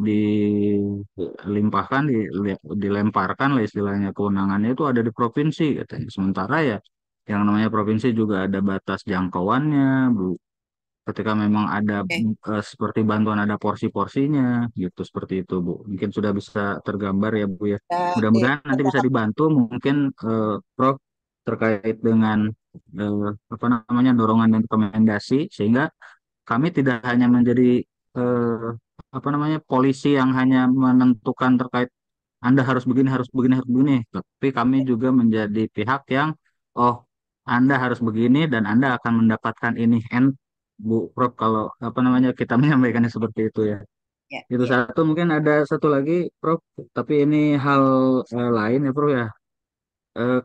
dilimpahkan dilemparkan lah istilahnya kewenangannya itu ada di provinsi katanya sementara ya yang namanya provinsi juga ada batas jangkauannya Bu ketika memang ada Oke. seperti bantuan ada porsi-porsinya gitu seperti itu Bu mungkin sudah bisa tergambar ya Bu ya Baik, mudah-mudahan nanti bisa dibantu mungkin Prof terkait dengan eh, apa namanya dorongan dan rekomendasi sehingga kami tidak hanya menjadi eh, apa namanya polisi yang hanya menentukan terkait Anda harus begini, harus begini, harus begini, tapi kami juga menjadi pihak yang oh Anda harus begini dan Anda akan mendapatkan ini. Bu Prof kalau apa namanya kita menyampaikannya seperti itu ya. ya, Itu ya. satu mungkin ada satu lagi Prof, tapi ini hal lain ya Prof ya. Eh,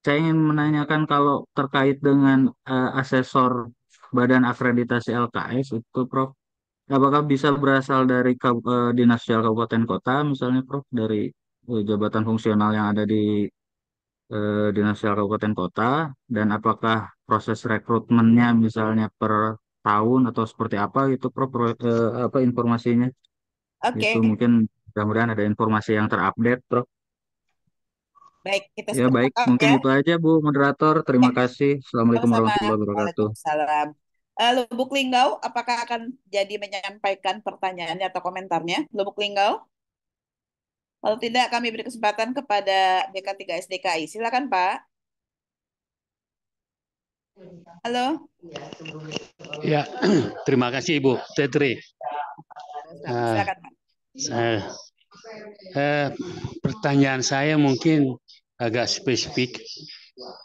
saya ingin menanyakan kalau terkait dengan asesor Badan Akreditasi LKS itu Prof. Apakah bisa berasal dari Dinas Sosial Kabupaten Kota, misalnya, Prof, dari jabatan fungsional yang ada di Dinas Sosial Kabupaten Kota, dan apakah proses rekrutmennya, misalnya per tahun atau seperti apa gitu, Prof, apa informasinya? Itu Oke, mungkin mudah-mudahan ada informasi yang terupdate, Prof. baik kita Ya baik, sepakat mungkin ya. itu aja, Bu Moderator. Ya, Terima kasih. Assalamualaikum sama-sama. warahmatullahi wabarakatuh. Waalaikumsalam. Lubuk Linggau, apakah akan jadi menyampaikan pertanyaannya atau komentarnya? Lubuk Linggau? Kalau tidak, kami beri kesempatan kepada BK3 SDKI. Silakan, Pak. Halo, Ya, terima kasih Ibu Tetri. silakan, Pak. Saya, pertanyaan saya mungkin agak spesifik.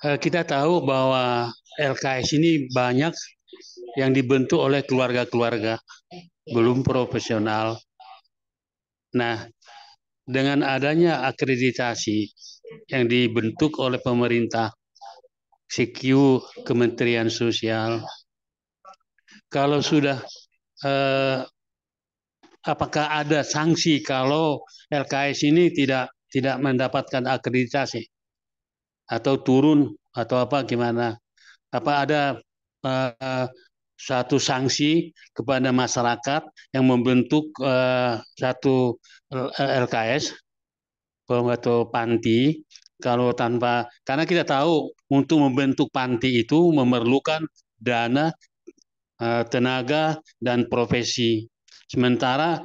Kita tahu bahwa LKS ini banyak yang dibentuk oleh keluarga-keluarga, belum profesional. Nah, dengan adanya akreditasi yang dibentuk oleh pemerintah, CQ, Kementerian Sosial, kalau sudah apakah ada sanksi kalau LKS ini tidak mendapatkan akreditasi atau turun atau apa gimana? Apa ada uh, satu sanksi kepada masyarakat yang membentuk satu LKS atau panti kalau tanpa karena kita tahu untuk membentuk panti itu memerlukan dana tenaga dan profesi. Sementara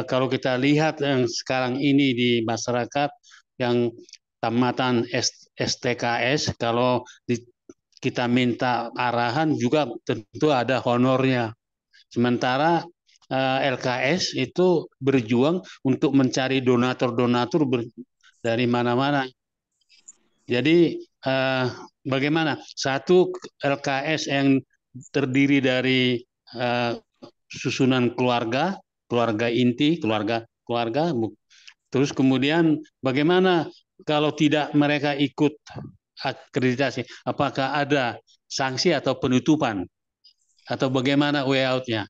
kalau kita lihat yang sekarang ini di masyarakat yang tamatan STKS, kalau kita minta arahan juga tentu ada honornya. Sementara LKS itu berjuang untuk mencari donatur-donatur dari mana-mana. Jadi bagaimana? Satu LKS yang terdiri dari susunan keluarga, keluarga inti, keluarga. Terus kemudian bagaimana kalau tidak mereka ikut akreditasi? Apakah ada sanksi atau penutupan? Atau bagaimana way out-nya?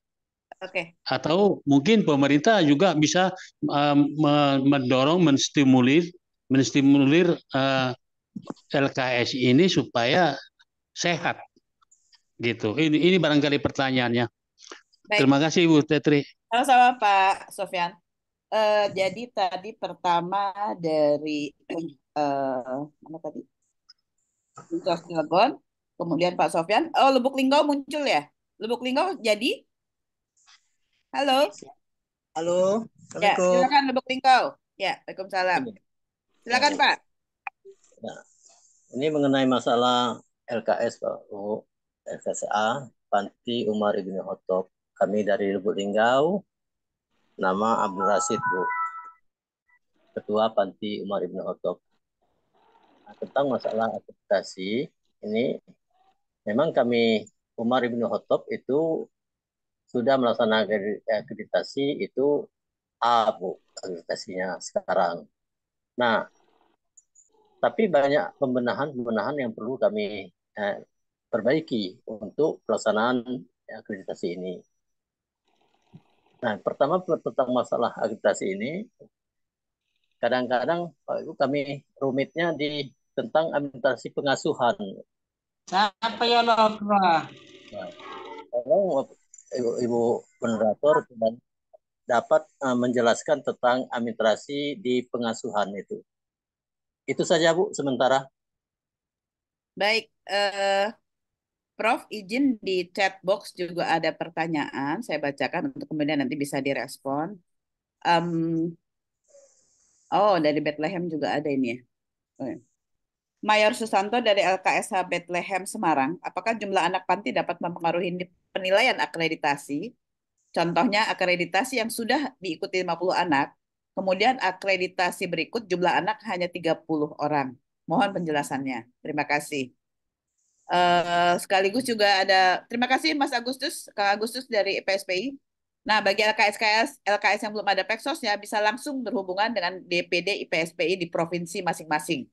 Oke. Atau mungkin pemerintah juga bisa mendorong, menstimulir LKS ini supaya sehat gitu. Ini barangkali pertanyaannya. Baik, Terima kasih Bu Tetri. sama-sama Pak Sofyan. Jadi tadi pertama dari mana tadi? Mitos Cilegon, kemudian Pak Sofyan. Oh, Lubuk Linggau muncul ya? Lubuk Linggau jadi? Halo? Halo, Ya, Assalamualaikum. silakan Lubuk Linggau. Ya, Waalaikumsalam. Ini, Silakan Pak. nah, ini mengenai masalah LKS, Pak Bu, LKSA, Panti Umar Ibn Khattab. Kami dari Lubuk Linggau, nama Abdul Rasid, Bu, Ketua Panti Umar Ibn Khattab. Nah, tentang masalah akreditasi, ini memang kami Umar Ibn Khattab itu sudah melaksanakan akreditasi itu A, Bu, akreditasinya sekarang. Nah, tapi banyak pembenahan yang perlu kami perbaiki untuk pelaksanaan akreditasi ini. Nah, pertama tentang masalah akreditasi ini, kadang-kadang Pak Ibu kami rumitnya di tentang administrasi pengasuhan. Siapa ya Laura? Kalau Ibu moderator dapat menjelaskan tentang administrasi di pengasuhan itu. Itu saja Bu sementara. Baik, Prof, izin di chat box juga ada pertanyaan. Saya bacakan untuk kemudian nanti bisa direspon. Oh, dari Bethlehem juga ada ini ya. Oh, ya. Mayor Susanto dari LKSH Bethlehem Semarang, apakah jumlah anak panti dapat mempengaruhi penilaian akreditasi? Contohnya akreditasi yang sudah diikuti 50 anak, kemudian akreditasi berikut jumlah anak hanya 30 orang. Mohon penjelasannya. Terima kasih. Sekaligus juga ada, terima kasih Mas Agustus, Kang Agustus dari PSPI. Nah, bagi LKS yang belum ada Peksosnya, bisa langsung berhubungan dengan DPD IPSPI di provinsi masing-masing.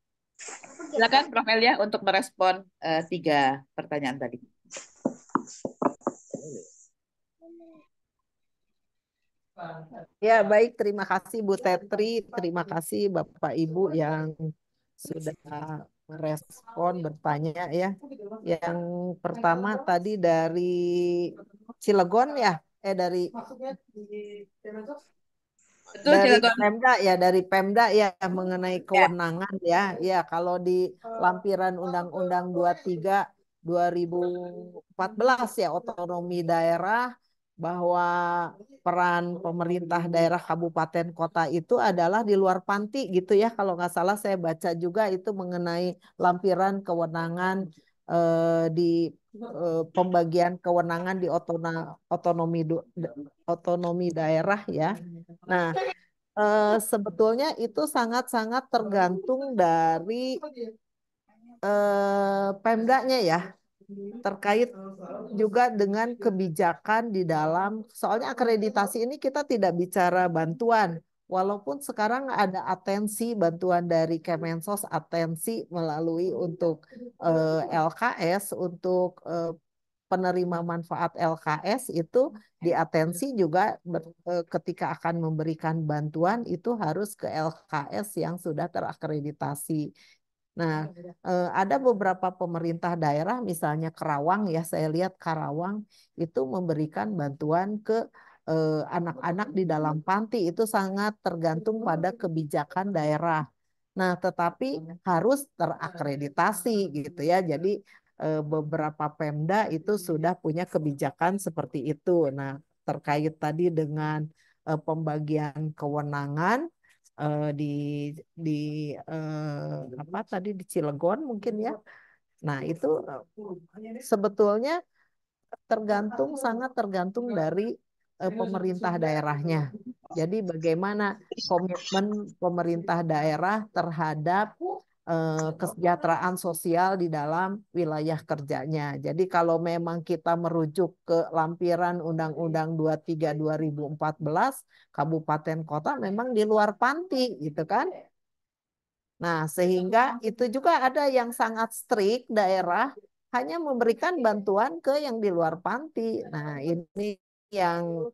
Silakan Prof. Melia untuk merespon 3 pertanyaan tadi. Ya, baik. Terima kasih Bu Tetri. Terima kasih Bapak Ibu yang sudah merespon, bertanya ya. Yang pertama tadi dari Cilegon ya, dari Betul, Cilegon. Pemda ya, dari Pemda ya mengenai kewenangan ya. Ya, kalau di lampiran Undang-Undang 23 2014 ya otonomi daerah, bahwa peran pemerintah daerah kabupaten kota itu adalah di luar panti gitu ya. Kalau nggak salah saya baca juga itu mengenai lampiran kewenangan di pembagian kewenangan di otonomi daerah ya. Nah, sebetulnya itu sangat-sangat tergantung dari Pemdanya ya, terkait juga dengan kebijakan di dalam, soalnya akreditasi ini kita tidak bicara bantuan, walaupun sekarang ada atensi bantuan dari Kemensos, atensi melalui untuk LKS, untuk penerima manfaat LKS itu diatensi juga ketika akan memberikan bantuan itu harus ke LKS yang sudah terakreditasi. Nah, ada beberapa pemerintah daerah, misalnya Karawang ya, saya lihat Karawang itu memberikan bantuan ke anak-anak di dalam panti, itu sangat tergantung pada kebijakan daerah. Nah, tetapi harus terakreditasi gitu ya. Jadi beberapa Pemda itu sudah punya kebijakan seperti itu. Nah, terkait tadi dengan pembagian kewenangan di apa tadi di Cilegon mungkin ya. Nah, itu sebetulnya sangat tergantung dari pemerintah daerahnya. Jadi bagaimana komitmen pemerintah daerah terhadap kesejahteraan sosial di dalam wilayah kerjanya. Jadi kalau memang kita merujuk ke lampiran Undang-Undang 23 2014, kabupaten kota memang di luar panti gitu kan. Nah, sehingga itu juga ada yang sangat strict daerah hanya memberikan bantuan ke yang di luar panti. Nah, ini yang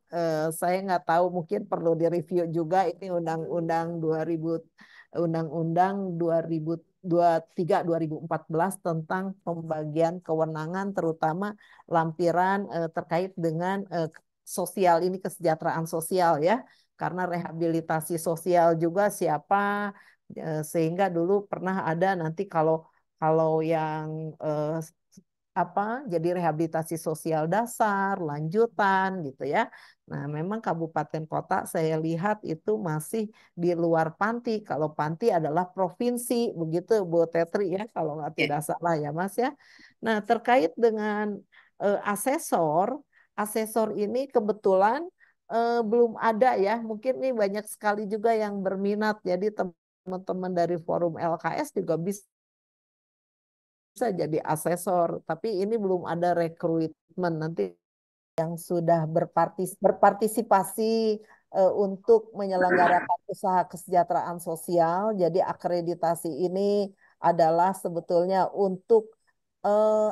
saya nggak tahu, mungkin perlu direview juga ini Undang-Undang 2023 2014 tentang pembagian kewenangan terutama lampiran terkait dengan sosial ini, kesejahteraan sosial ya. Karena rehabilitasi sosial juga siapa, sehingga dulu pernah ada nanti kalau yang jadi rehabilitasi sosial dasar, lanjutan gitu ya. Nah, memang kabupaten kota saya lihat itu masih di luar panti. Kalau panti adalah provinsi, begitu Bu Tetri ya, kalau nggak tidak salah ya Mas ya. Nah, terkait dengan asesor ini kebetulan belum ada ya. Mungkin ini banyak sekali juga yang berminat. Jadi teman-teman dari forum LKS juga bisa jadi asesor, tapi ini belum ada rekrutmen. Nanti yang sudah berpartisipasi untuk menyelenggarakan usaha kesejahteraan sosial. Jadi akreditasi ini adalah sebetulnya untuk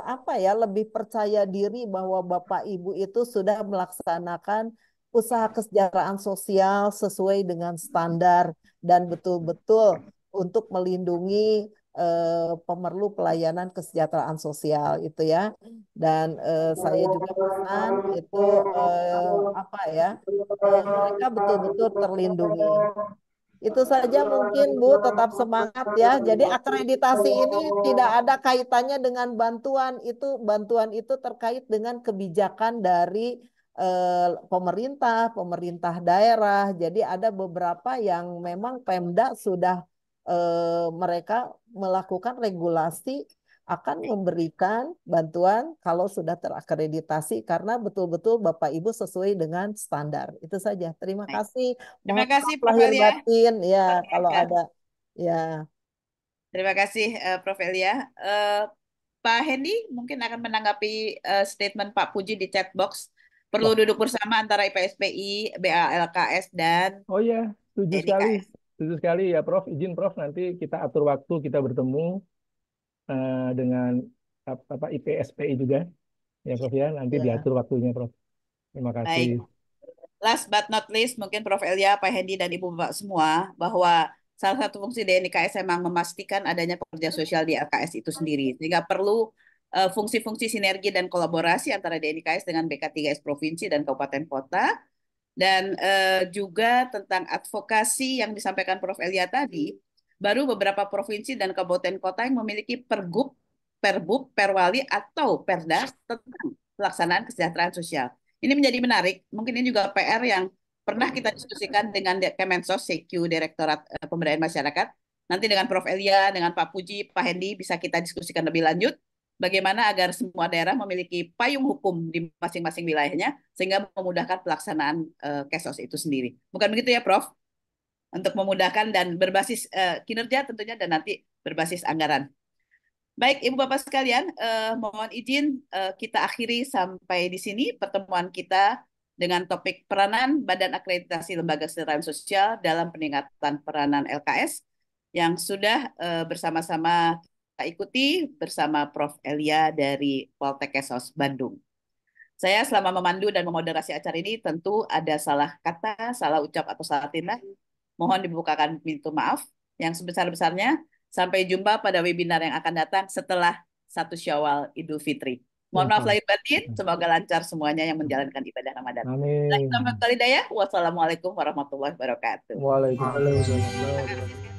apa ya, lebih percaya diri bahwa Bapak Ibu itu sudah melaksanakan usaha kesejahteraan sosial sesuai dengan standar dan betul-betul untuk melindungi pemerlu pelayanan kesejahteraan sosial itu ya. Dan saya juga pesan itu apa ya, mereka betul-betul terlindungi. Itu saja mungkin Bu, tetap semangat ya. Jadi akreditasi ini tidak ada kaitannya dengan bantuan. Bantuan itu terkait dengan kebijakan dari pemerintah daerah. Jadi ada beberapa yang memang Pemda sudah mereka melakukan regulasi akan memberikan bantuan kalau sudah terakreditasi karena betul-betul Bapak Ibu sesuai dengan standar. Itu saja. Terima kasih. Terima Mohon kasih maaf Prof. lahir Elia. batin ya Luar kalau biasa. ada ya. Terima kasih Prof. Elia. Pak Hendy mungkin akan menanggapi statement Pak Puji di chat box. Perlu Wah, duduk bersama antara IPSPI, BALKS, dan oh iya, setuju sekali. DNIKS. Setuju sekali ya Prof. Izin Prof, nanti kita atur waktu kita bertemu dengan apa IPSPI juga ya Prof ya. Nanti Ya. diatur waktunya Prof. Terima kasih. Baik. Last but not least, mungkin Prof. Elia, Pak Hendy, dan Ibu Bapak semua, bahwa salah satu fungsi DNIKS memang memastikan adanya pekerja sosial di LKS itu sendiri. Sehingga perlu fungsi-fungsi sinergi dan kolaborasi antara DNIKS dengan BK3S Provinsi dan Kabupaten Kota. Dan juga tentang advokasi yang disampaikan Prof. Elia tadi, baru beberapa provinsi dan kabupaten kota yang memiliki pergub, perbub, perwali, atau perda tentang pelaksanaan kesejahteraan sosial. Ini menjadi menarik. Mungkin ini juga PR yang pernah kita diskusikan dengan Kemensos, CQ, Direktorat Pemberdayaan Masyarakat. Nanti dengan Prof. Elia, dengan Pak Puji, Pak Hendy bisa kita diskusikan lebih lanjut. Bagaimana agar semua daerah memiliki payung hukum di masing-masing wilayahnya sehingga memudahkan pelaksanaan KESOS itu sendiri. Bukan begitu ya, Prof? Untuk memudahkan dan berbasis kinerja tentunya dan nanti berbasis anggaran. Baik, Ibu Bapak sekalian, mohon izin kita akhiri sampai di sini pertemuan kita dengan topik peranan Badan Akreditasi Lembaga Kesejahteraan Sosial dalam peningkatan peranan LKS yang sudah bersama-sama kita ikuti bersama Prof. Elia dari Poltek Kesos Bandung. Saya selama memandu dan memoderasi acara ini tentu ada salah kata, salah ucap atau salah tindak. Mohon dibukakan pintu maaf yang sebesar-besarnya. Sampai jumpa pada webinar yang akan datang setelah 1 Syawal Idul Fitri. Mohon maaf lahir batin, semoga lancar semuanya yang menjalankan ibadah Ramadan. Amin. Wassalamualaikum warahmatullahi wabarakatuh. Waalaikumsalam.